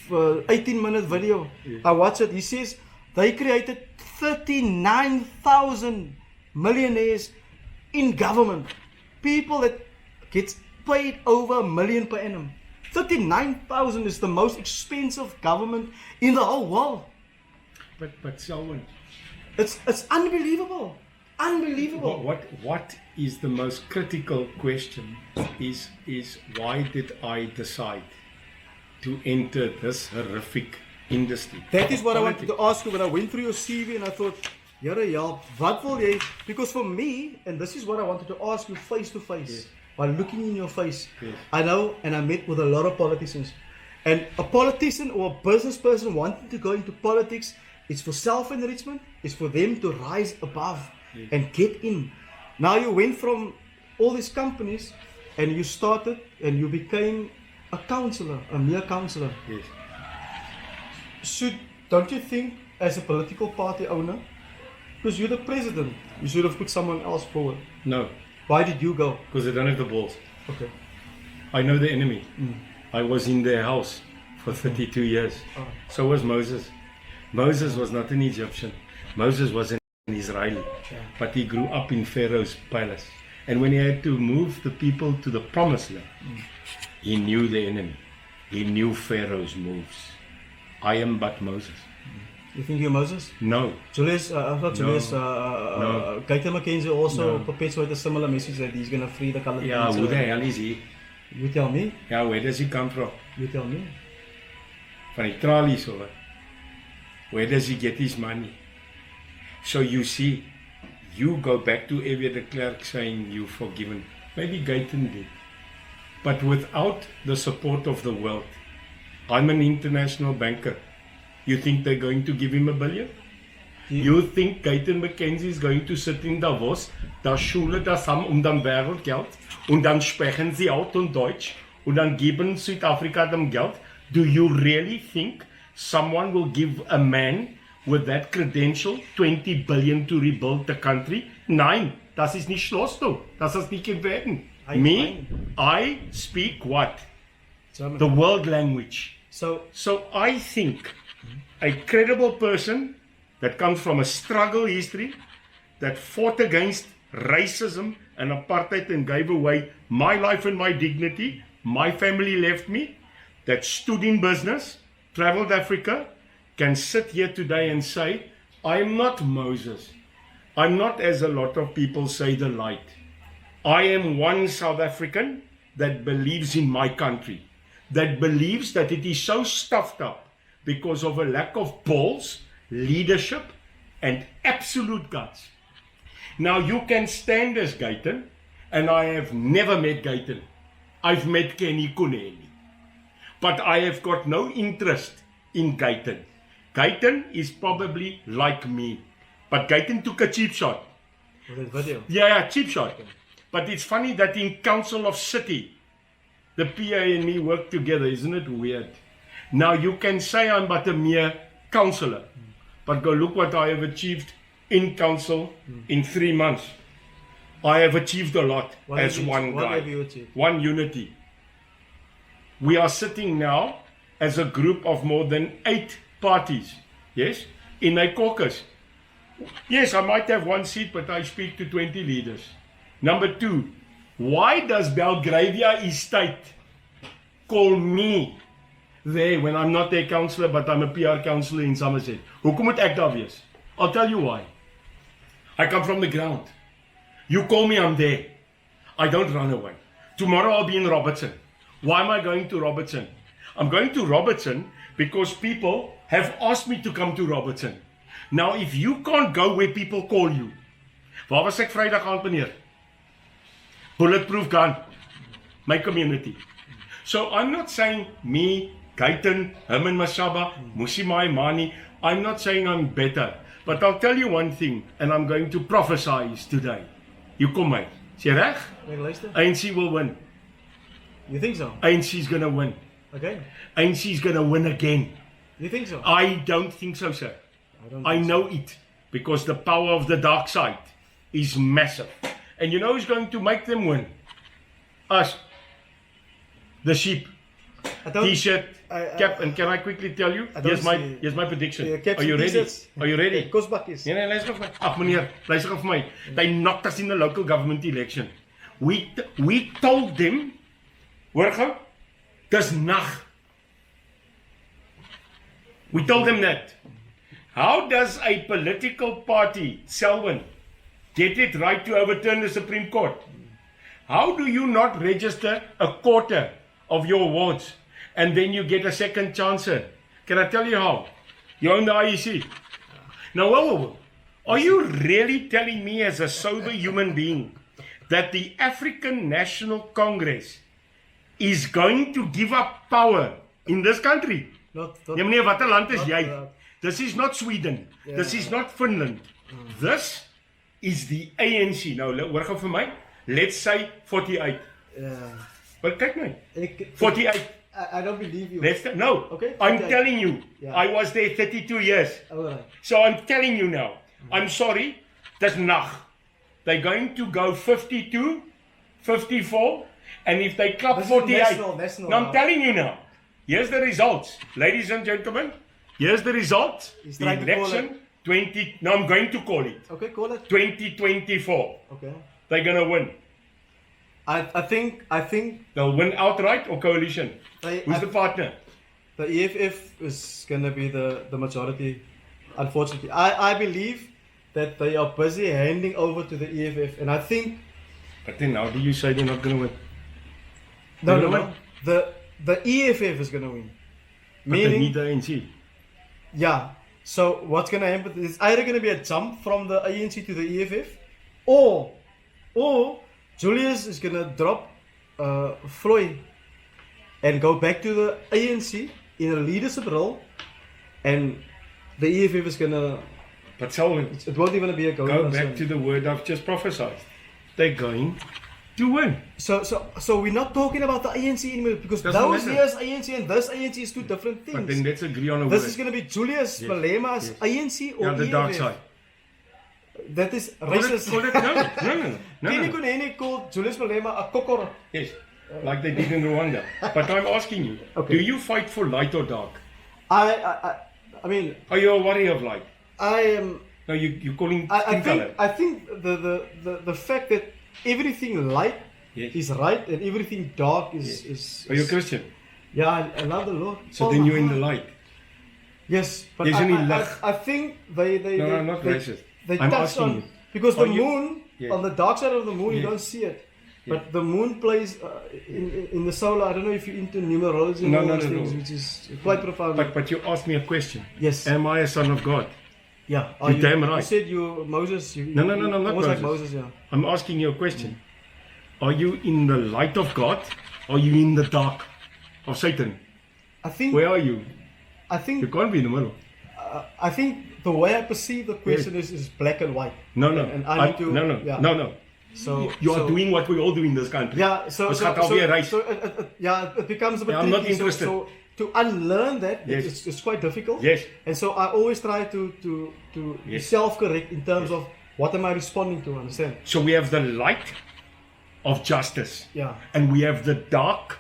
for 18-minute video. I watched it. He says they created 39,000 millionaires in government. People that gets paid over $1 million per annum. 39,000 is the most expensive government in the whole world. But Selwyn, it's unbelievable. Unbelievable. What is the most critical question is why did I decide to enter this horrific industry? That is what I wanted to ask you when I went through your CV and I thought, Here, what will you? Because for me, and this is what I wanted to ask you face to face, by looking in your face. I know, and I met with a lot of politicians. And a politician or a business person wanting to go into politics, it's for self-enrichment, it's for them to rise above and get in. Now you went from all these companies and you started and you became a councillor, a mere councillor. Don't you think, as a political party owner, because you're the president, you should have put someone else forward? No. Why did you go? Because I don't have the balls. Okay. I know the enemy. I was in their house for 32 years. So was Moses. Moses was not an Egyptian. Moses was an Israeli. But he grew up in Pharaoh's palace. And when he had to move the people to the promised land, he knew the enemy. He knew Pharaoh's moves. I am but Moses. You think you're Moses? No. Julius, Gaiten McKenzie also perpetuated a similar message that he's going to free the Kallard. Yeah, who the hell is he? You tell me. Yeah, where does he come from? You tell me. Van die tralies or what? Where does he get his money? So you see, you go back to Evie de Klerk saying you're forgiven. Maybe Gaiten did. But without the support of the world, I'm an international banker. You think they're going to give him $1 billion? You think Gaiten McKenzie is going to sit in Davos, da Schule das haben dann Weltgeld und dann sprechen sie auch in Deutsch und dann geben Südafrika dem Geld? Do you really think someone will give a man with that credential 20 billion to rebuild the country? Nein, das ist nicht Schloss, du. Das ist nicht geworden. I speak what? German. The world language. So I think a credible person that comes from a struggle history, that fought against racism and apartheid and gave away my life and my dignity, my family left me, that stood in business, traveled Africa, can sit here today and say, I'm not Moses. I'm not, as a lot of people say, the light. I am one South African that believes in my country, that believes that it is so stuffed up because of a lack of balls, leadership, and absolute guts. Now you can stand as Gaiten, and I have never met Gaiten. I've met Kenny Kuneni. But I have got no interest in Gaiten. Gaiten is probably like me. But Gaiten took a cheap shot. That video? Yeah, cheap shot. But it's funny that in Council of City, the PA and me work together. Isn't it weird? Now you can say I'm but a mere councillor, but go look what I have achieved in council in 3 months. I have achieved a lot as one guy. What have you achieved? One unity. We are sitting now as a group of more than 8 parties, yes, in a caucus. Yes, I might have 1 seat, but I speak to 20 leaders. Number 2, why does Belgravia Estate call me there when I'm not a councillor, but I'm a PR councillor in Somerset? Hoekom moet ek daar wees? I'll tell you why. I come from the ground. You call me, I'm there. I don't run away. Tomorrow I'll be in Robertson. Why am I going to Robertson? I'm going to Robertson because people have asked me to come to Robertson. Now, if you can't go where people call you, waar was ek Vrydag aand, meneer? Bulletproof gun. My community. So I'm not saying me, Gaitan, Herman Mashaba, Musimai Mani, I'm not saying I'm better. But I'll tell you one thing, and I'm going to prophesize today. You kom my. Sê reg? Ek luister. ANC will win. You think so? ANC's gonna win. Okay. ANC's gonna win again. You think so? I don't think so, sir. don't I think know it. Because the power of the dark side is massive. And you know who's going to make them win? Us. The sheep. T-shirt, cap, and can I quickly tell you? Here's my prediction. Are you ready? Are you ready? Kosbakkies. Nee, luister vir my. Ag meneer, luister vir my. They knocked us in the local government election. We told them, hoor gou, dis nag. We told them that. How does a political party, Selwyn, get it right to overturn the Supreme Court? How do you not register a quarter of your wards and then you get a second chance? Can I tell you how? You own the IEC. Now, whoa. Are you really telling me as a sober human being that the African National Congress is going to give up power in this country? Nee meneer, wat 'n land is jy? This is not Sweden. Yeah. This is not Finland. This is the ANC. Nou, hoor gou vir my. Let's say 48. But kyk my. 48. I don't believe you. No. Okay. I'm telling you. Yeah. I was there 32 years. Right. So I'm telling you now. I'm sorry. That's nag. They're going to go 52, 54, and if they club 48. National, now I'm telling you now. Here's the results. Ladies and gentlemen. Here's the results. The election 20. No, I'm going to call it. Okay, call it. 2024. Okay. They're gonna win. I think they'll win outright or coalition. Who's the partner? The EFF is gonna be the majority. Unfortunately, I believe that they are busy handing over to the EFF, and I think. But then how do you say they're not gonna win? No. The EFF is gonna win. But they need the ANC. Yeah. So what's gonna happen? It's either gonna be a jump from the ANC to the EFF, or Julius is gonna drop Floyd and go back to the ANC in a leadership role, and the EFF is gonna. But Selwyn, it won't even be a go back to the word I've just prophesied. They're going to win. So we're not talking about the ANC anymore, because those years ANC and this ANC is two different things. But then let's agree on a word. This is going to be Julius Malema's ANC or the EFF. dark side. That is racist. No. Kenny Kunene called Julius Malema a kokoro. Yes, like they did in Rwanda. But I'm asking you, do you fight for light or dark? I mean. Are you a warrior of light? I am. No, you're calling. I think the fact that everything light is right and everything dark is. Are you a Christian? Yeah, I love the Lord. So then you're in the light. Yes, but I think they No, not racist. They I'm touch asking on you. because the moon on the dark side of the moon you don't see it, but the moon plays in the solar. I don't know if you're into numerology and all those things, which is quite profound. But you asked me a question. Yes. Am I a son of God? Yeah. You're damn right. You said you're Moses. No, not Moses. Like Moses. Yeah. I'm asking you a question. Are you in the light of God? Or are you in the dark of Satan? I think. Where are you? I think. You can't be in the middle. I think the way I perceive the question is black and white. No. And I need to. No. So you are doing what we all do in this country. Yeah. It becomes a bit tricky. I'm not interested. So to unlearn that, it's quite difficult. Yes. And so I always try to self-correct in terms of what am I responding to. Understand? So we have the light of justice. Yeah. And we have the dark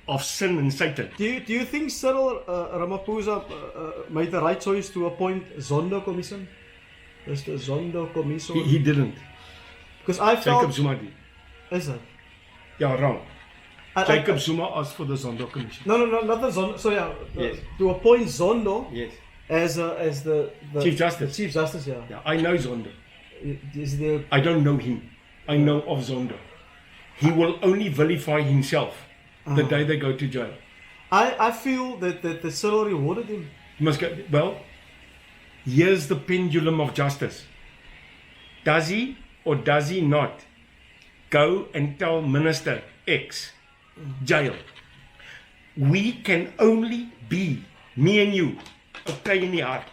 of sin and Satan. Do you think Cyril Ramaphosa made the right choice to appoint Zondo Commission? Mr. Zondo Commission. He didn't. Because I felt. Jacob Zuma did. Is it? Yeah, wrong. Jacob Zuma asked for the Zondo Commission. No, not the Zondo. So to appoint Zondo. Yes. As the Chief Justice. Chief Justice, yeah. Yeah, I know Zondo. Is there? I don't know him. I know of Zondo. He will only vilify himself the day they go to jail. I feel that the Cyril rewarded him. Must go, well, here's the pendulum of justice. Does he or does he not go and tell Minister X, jail. We can only be, me and you, okay in the heart.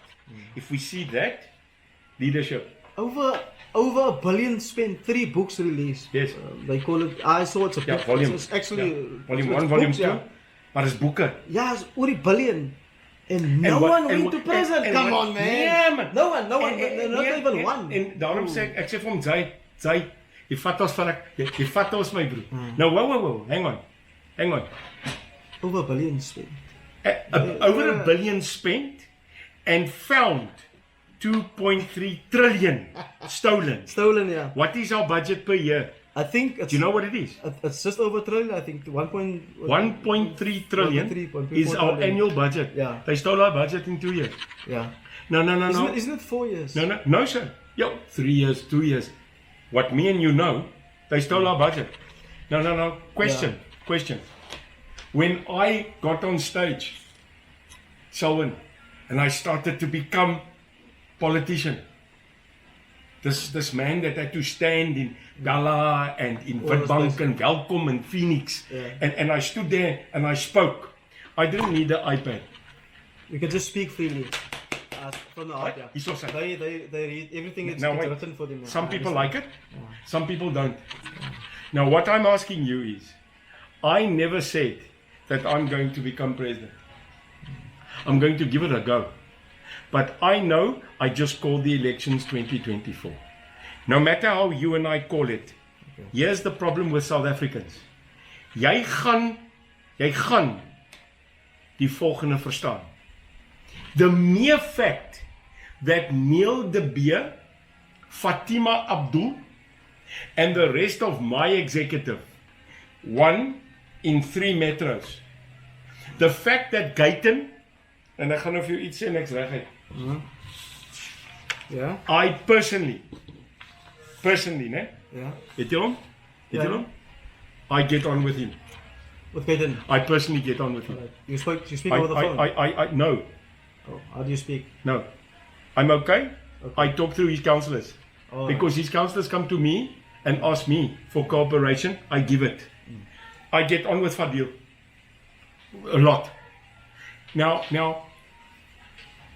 If we see that leadership. Over $1 billion spent, 3 books released. Yes. They call it, I saw it's a book. volume. It's actually, Volume it's 1, volume books, 2. yeah. Maar is boeke. Yeah, it's over $1 billion. And no what- one and went what- to prison. and Come what- on, man. Yeah, man. No one, not Nee, even one. En daarom sê ek sê vir hom, jy vat ons vir jy vat ons my broer. Nou, wou, hang on. Over $1 billion spent. Over $1 billion spent and found 2.3 trillion stolen. Stolen, yeah. What is our budget per year? I think it's, Do you know what it is? it's just over $1 trillion. I think 1.3 trillion 1.4 is our trillion. annual budget. Yeah. They stole our budget in 2 years. Yeah. No. Isn't it 4 years? No, sir. Yo, 3 years, 2 years. What me and you know, they stole our budget. No. Question. When I got on stage, Selwyn, and I started to become politician, this man that had to stand in Gala and in Witbank and Welkom and Phoenix, and I stood there and I spoke. I didn't need the iPad. You can just speak freely. From the heart, yeah. He's also They read everything that's Now, wait. written for them. Yeah. Some I people understand. like it, some people don't. Now, what I'm asking you is, I never said that I'm going to become president. I'm going to give it a go. But I know I just called the elections 2024. No matter how you and I call it, here's the problem with South Africans. Jy gaan die volgende verstaan. The mere fact that Neil de Beer, Fatima Abdul, and the rest of my executive won in 3 metros. The fact that Guyton, en ek gaan nou vir jou iets sê en ek's reguit. Yeah. I personally, né? Yeah. Weet jy hom? Ja. I get on with him. With Peyton. I personally get on with him. You speak over the phone. No. Oh, how do you speak? No. I'm okay. I talk through his councillors. Oh, Because his councillors come to me and ask me for cooperation, I give it. I get on with Fadil. A lot. Now,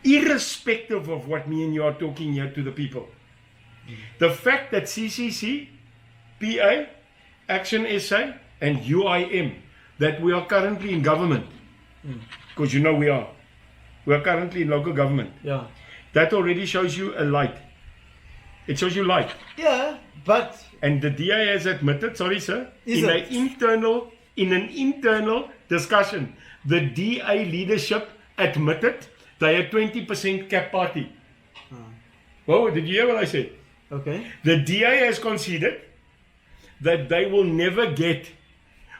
irrespective of what me and you are talking here to the people, the fact that CCC, PA, Action SA, and UIM, that we are currently in government, because you know we are currently in local government, Yeah. that already shows you a light. It shows you light. Yeah, but And the DA has admitted, sorry sir, Is in it? an internal discussion, the DA leadership admitted they are 20% cap party. Well, did you hear what I said? okay. The DA has conceded that they will never get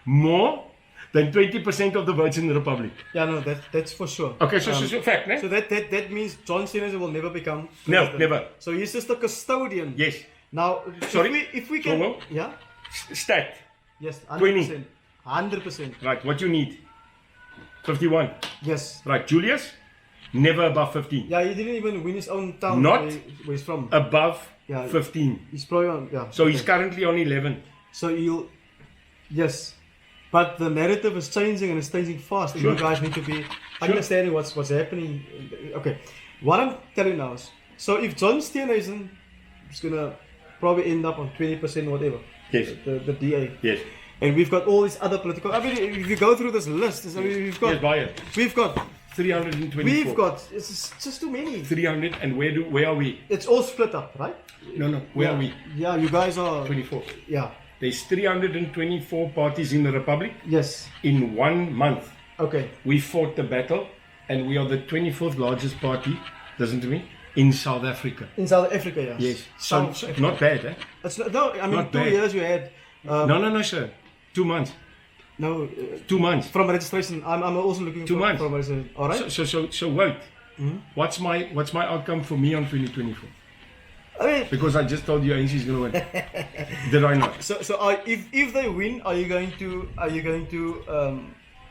more than 20% of the votes in the Republic. Yeah, no, that's for sure. Okay, so fact, ne? So that means John Cena will never become No, president. never. So he's just a custodian. Yes. Now, Sorry? if we can, Congo? yeah, Stat. yes, 20. 100%. Right, what you need? 51. Yes. Right, Julius? Never above 15. Yeah, he didn't even win his own town. Not where he's from. Above Yeah. 15. He's probably on. Yeah. So he's okay. currently on 11. So you'll, yes, but the narrative is changing and it's changing fast. And Sure. you guys need to be understanding what's happening. Okay, what I'm telling you now is, so if John Steenhuisen is gonna probably end up on 20% whatever, Yes. the DA, Yes. and we've got all these other political. I mean, if you go through this list, I mean, Yes, buy it. we've got 324. it's just too many. 300, and where are we? It's all split up, right? No, where are we? Yeah, you guys are 24. Yeah. There's 324 parties in the Republic. Yes. In 1 month, Okay. we fought the battle, and we are the 24th largest party, listen to me, in South Africa. In South Africa, yes. Yes. So, South Africa. not bad, eh? It's no, I mean, Not 2 bad. years you had. No, sir. 2 months. No, 2 months. from registration. I'm also looking 2 for months. from registration. All right. So wait. What's my outcome for me on 2024? I mean, Because I just told you ANC is going to win. Did I not? so if they win, are you going to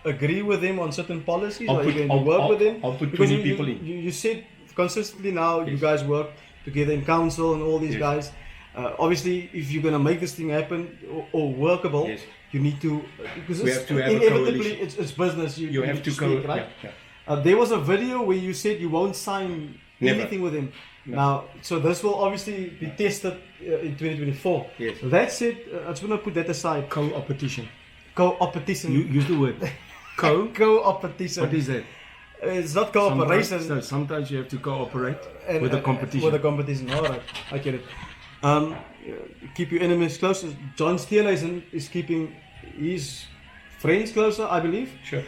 agree with them on certain policies? I'll Are put- you going to I'll- work I'll- with them? I'll put Because 20 people in. You said consistently now you guys work together in council and all these Yes. guys. Obviously, if you're going to make this thing happen or workable, Yes. you need to, because We it's have to have a inevitably coalition. it's business. You have need to speak, go, right? yeah. There was a video where you said you won't sign Never. anything with him. No. Now, so this will obviously be tested in 2024. Yes. That said, I just want to put that aside. Co-opetition. Co-opetition. You use the word. Co-opetition. What is that? It's not cooperation. Sometimes you have to cooperate And, with the competition. With the competition, alright, I get it. Keep your enemies closer. John Steenhuisen is keeping his friends closer, I believe. Sure.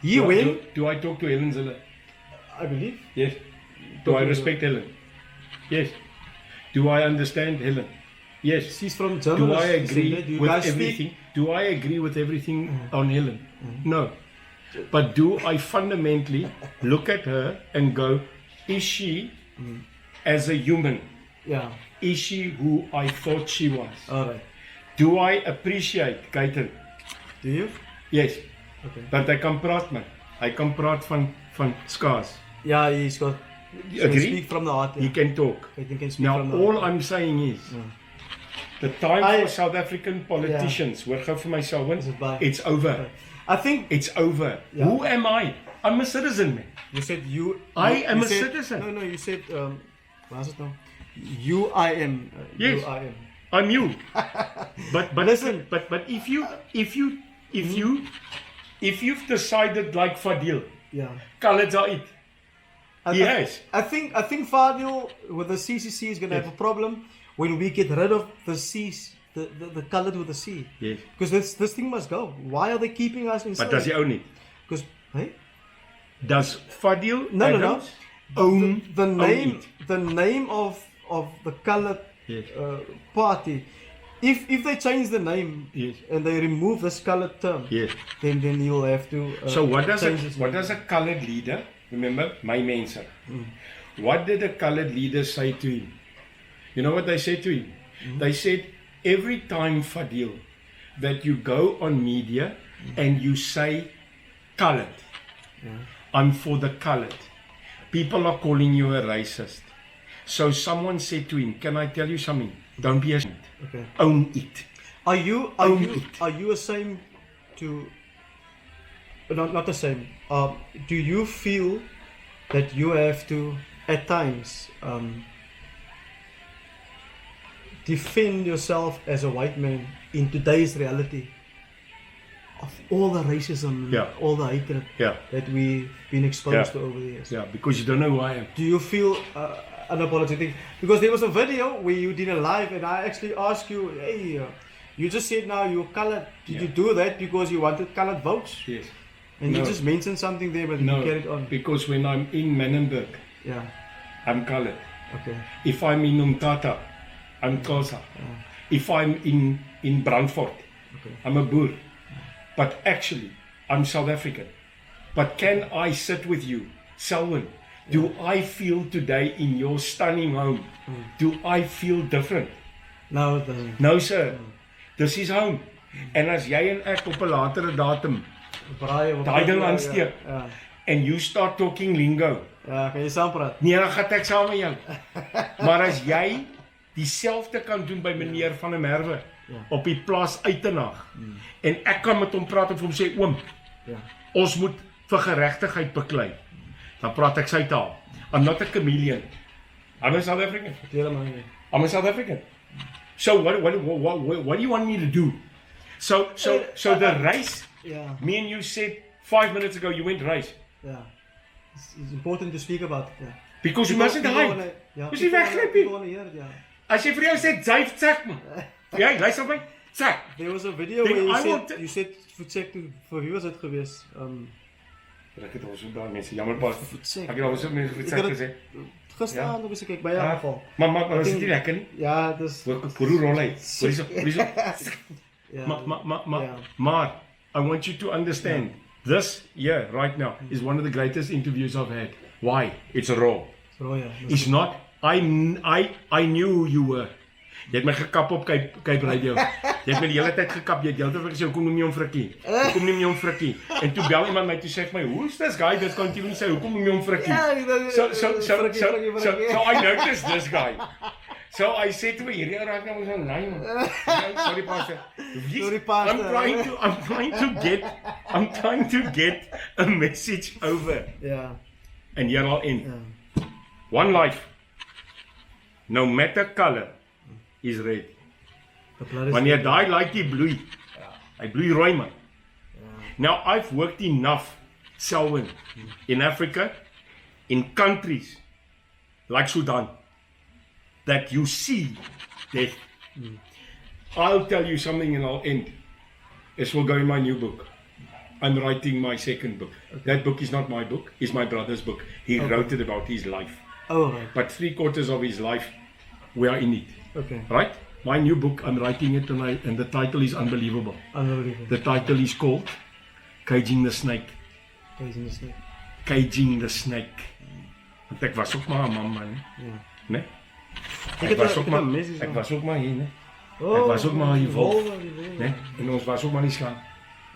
He went, Do I talk to Helen Zille? I believe. Yes. Do I respect Helen? Yes. Do I understand Helen? Yes. She's from Germany. Do I agree Do you with guys everything? speak? Do I agree with everything on Helen? No. But do I fundamentally look at her and go, is she as a human? Yeah, Is she who I thought she was? alright. Do I appreciate Gaiten? Do you? Yes. Okay. Want hy kan praat man. Hy kan praat van skaars. Yeah, he's got. You agree? Speak from the heart. He can talk. I think he can speak Now from the all heart. I'm saying is the time I- for South African politicians, hoor gou vir my Selwyn, Is it by- it's over. I think It's over. Yeah. Who am I? I'm a citizen, man. you said you. I you- am you a said- citizen. No, you said. What was it now? You, I am. Yes. You, I am. I'm you. But Listen. but if you've decided like Fadil, Yeah. Kallard uit. I, He I- has. I think Fadil with the CCC is going to Yes. have a problem when we get rid of the C's, the Kallard with the C. Yes. Because this thing must go. Why are they keeping us in? But does he own it? Because hey, Does Fadil No. Adams own the own name it? the name of the Kallard Yes. party. If they change the name Yes. and they remove this Kallard term, Yes. then you'll have to. So what does change this name. a coloured leader, remember, my Mense, what did a coloured leader say to him? You know what they said to him? They said, every time, Fadil, that you go on media and you say coloured, I'm for the coloured, people are calling you a racist. So someone said to him, can I tell you something? Don't be ashamed. Okay. Own it. Are you ashamed to? Not the same. Do you feel that you have to at times defend yourself as a white man in today's reality of all the racism, Yeah. all the hatred Yeah. that we've been exposed Yeah. to over the years? Yeah, because you don't know who I am. Do you feel unapologetic? Because there was a video where you did a live and I actually asked you, hey, you just said now you're colored. Did you do that because you wanted colored votes? Yes. And No. you just mentioned something there, but you No, carried on. because when I'm in Menenberg, Yeah, I'm coloured. okay. If I'm in Umkhonto, I'm Xhosa. If I'm in Brandfort, I'm a Boer. But actually, I'm South African. But can I sit with you, Selwyn? Do I feel today in your stunning home? Do I feel different? No, it doesn't. No, sir. This is home. En as jy en ek op 'n latere datum daai ding aansteek Ja, and you start talking lingo, ja, kan jy saam praat? nee, dan gaan ek saam met jou. Maar as jy dieselfde kan doen by meneer van der Merwe op die plaas Uitenag en ek kan met hom praat en vir hom sê, oom, Ja. ons moet vir geregtigheid beklei, dan praat ek sy taal. I'm not a chameleon. I'm a South African. Helemaal nie. I'm a South African. So what do you want me to do? So the race, Ja, me and you said 5 minutes ago you went race. ja. It's important to speak about it. Ja. Because you mustn't hide. Ja, Moes nie weggryp nie. people wanna hear it, ja. As jy vir jou sê, "Jyf check man." Ja, luister my. Check. There was a video Then where I will you said for check to for wie was dit gewees? Ek het al so baie mense, jammer pas. check. Ek het al so mense vir check gesê. Gisteraan op ek by jou Ja. geval. Maar was dit nie lekker nie? Ja, dis Hoe hoe rol hy? Hoorie so. ja. Maar I want you to understand, this year right now is one of the greatest interviews I've had. Why? It's raw. So ja. It's not. I knew who you were. Jy het my gekap op Cape Radio. Jy het my die hele tyd gekap. Jy het heeltyd gesê, hoekom noem jy hom Frikkie? Hoekom noem jy hom Frikkie? En toe bel iemand my toe sê my, who's this guy that continually say, hoekom noem jy hom Frikkie? So I noticed this guy. So I said to her, sorry, Pastor. Sorry, Pastor. I'm trying to get a message over. Yeah. And here I'll end. One life, no matter color, is red. The blood is Wanneer daai laaitjie bloei, hy bloei rooi man. Now I've worked enough, Selwyn, in Africa, in countries like Sudan, that you see death. I'll tell you something and I'll end. This will go in my new book. I'm writing my second book. That book is not my book, it's my brother's book. He wrote it about his life. Oh, right. But 3/4 of his life, we are in it. Okay. Right? My new book, I'm writing it and the title is unbelievable. Unbelievable. The title is called Caging the Snake. Caging the Snake. Caging the Snake. Want ek was ook maar 'n man, Ja. né? Ek was ook maar hier, né? Oh, Ek was ook maar die wolf, die wolf. né? En ons was ook maar die slang.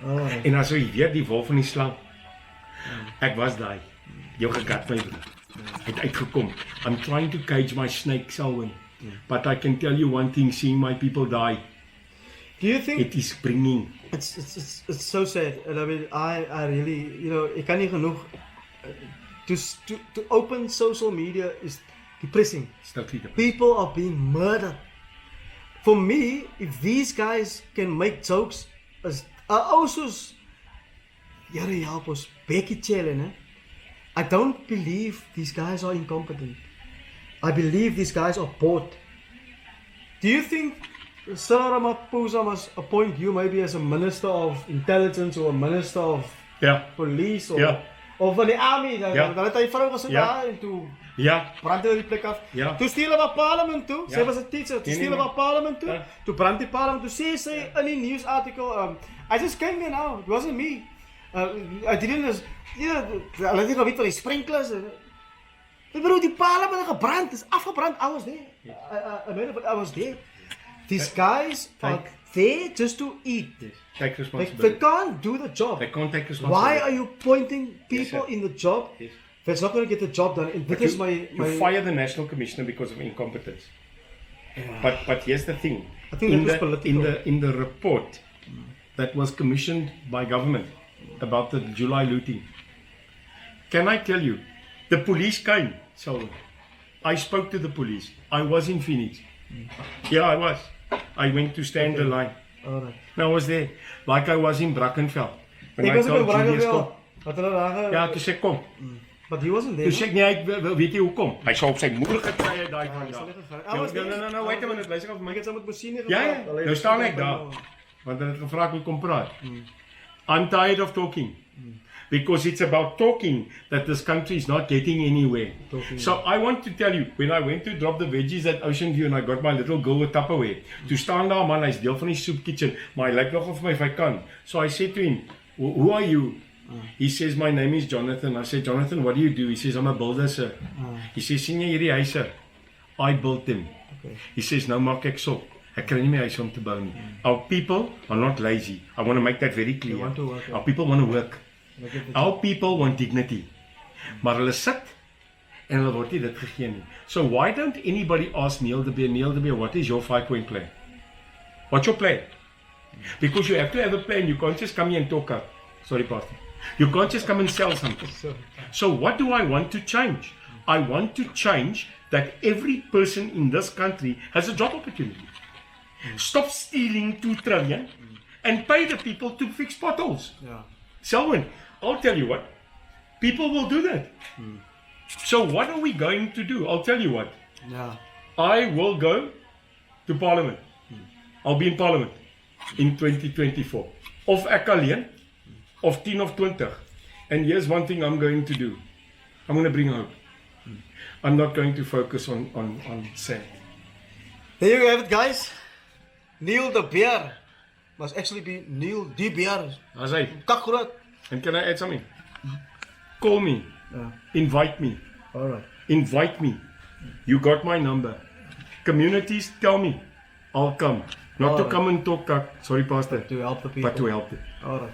Oh, En as jy weet die wolf en die slang. Ek was daai. Jou gekat my broer. Het uitgekom. I'm trying to cage my snake, Selwyn. But I can tell you one thing, seeing my people die, do you think it is bringing. it's so sad? And I mean, I really, ek kan nie genoeg to open social media is depressing. People are being murdered. For me, if these guys can make jokes as also Here help us Becky Chellen, I don't believe these guys are incompetent. I believe these guys are bored. Do you think Cyril Ramaphosa must appoint you maybe as a minister of intelligence or a minister of police or van die army? Dan het hy vrou gesit daar en toe brand hulle die plek af. Toe stuur hulle op parlement toe. Sy was 'n teacher. Toe stuur hulle op parlement toe. Toe brand die parlement. Toe sê sy in die nuusartikel, I just came here now. It wasn't me. I didn't, hulle het nie geweet van die sprinklers. Ek bedoel, die parlement het gebrand, is afgebrand, I was there. I was there. These guys are there just to eat. Take responsibility. They can't do the job. They can't take responsibility. Why are you pointing people in the job that's not going to get the job done? And this is you fire the national commissioner because of incompetence. But here's the thing. I think that was political. In the report that was commissioned by government about the July looting, can I tell you, the police came. So I spoke to the police. I was in Phoenix. Yeah, I was. I went to stand the line. All right. I was there, like I was in Brackenfell. When Ek I was told in Julius Brackenfell. kom. Wat hulle daar Ja, toe sê kom. But he wasn't there. Toe sê ek nee, weet jy hoekom? Hy sou op sy moeder gekry het daai van daar. No, wait a minute, luister of my. Ek het saam met Massekinnes Ja, gepraat. nou staan ek daar. Want hulle het gevra hoe kom praat. I'm tired of talking. Because it's about talking that this country is not getting anywhere. So I want to tell you, when I went to drop the veggies at Ocean View and I got my little girl with Tupperware, to staan daar man, hy's deel van die soup kitchen, maar hy lyk nog of my if I can. So I said to him, who are you? He says, my name is Jonathan. I said, Jonathan, what do you do? He says, I'm a builder, sir. He says, sien jy hierdie huise? I built them. He says, nou maak ek sop. Ek kry nie my huis om te bou nie. Our people are not lazy. I want to make that very clear. Want to work, Our people want to work. Our people want dignity. Maar hulle sit en hulle word nie dit gegee nie. So why don't anybody ask Neil de Beer, what is your 5-point plan? What's your plan? Because you have to have a plan. You can't just come here and talk up. Sorry, Pastor. You can't just come and sell something. So what do I want to change? I want to change that every person in this country has a job opportunity. Stop stealing 2 trillion and pay the people to fix potholes. Selwyn, I'll tell you what, people will do that. So what are we going to do? I'll tell you what. I will go to Parliament. I'll be in Parliament in 2024. Of ek alleen, of 10 of 20. And here's one thing I'm going to do. I'm going to bring hope. I'm not going to focus on sad. There you have it, guys. Neil de Beer must actually be Neil de Beer. As hy. Kakgroot. And can I add something? Call me. Invite me. All right. Invite me. You got my number. Communities, tell me. I'll come. Not to come and talk, sorry, Pastor. To help the people. But to help them. All right.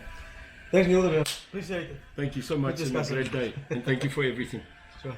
Thanks, Neil de Beer. Appreciate it. Thank you so much. Have a great day. And thank you for everything. Sure.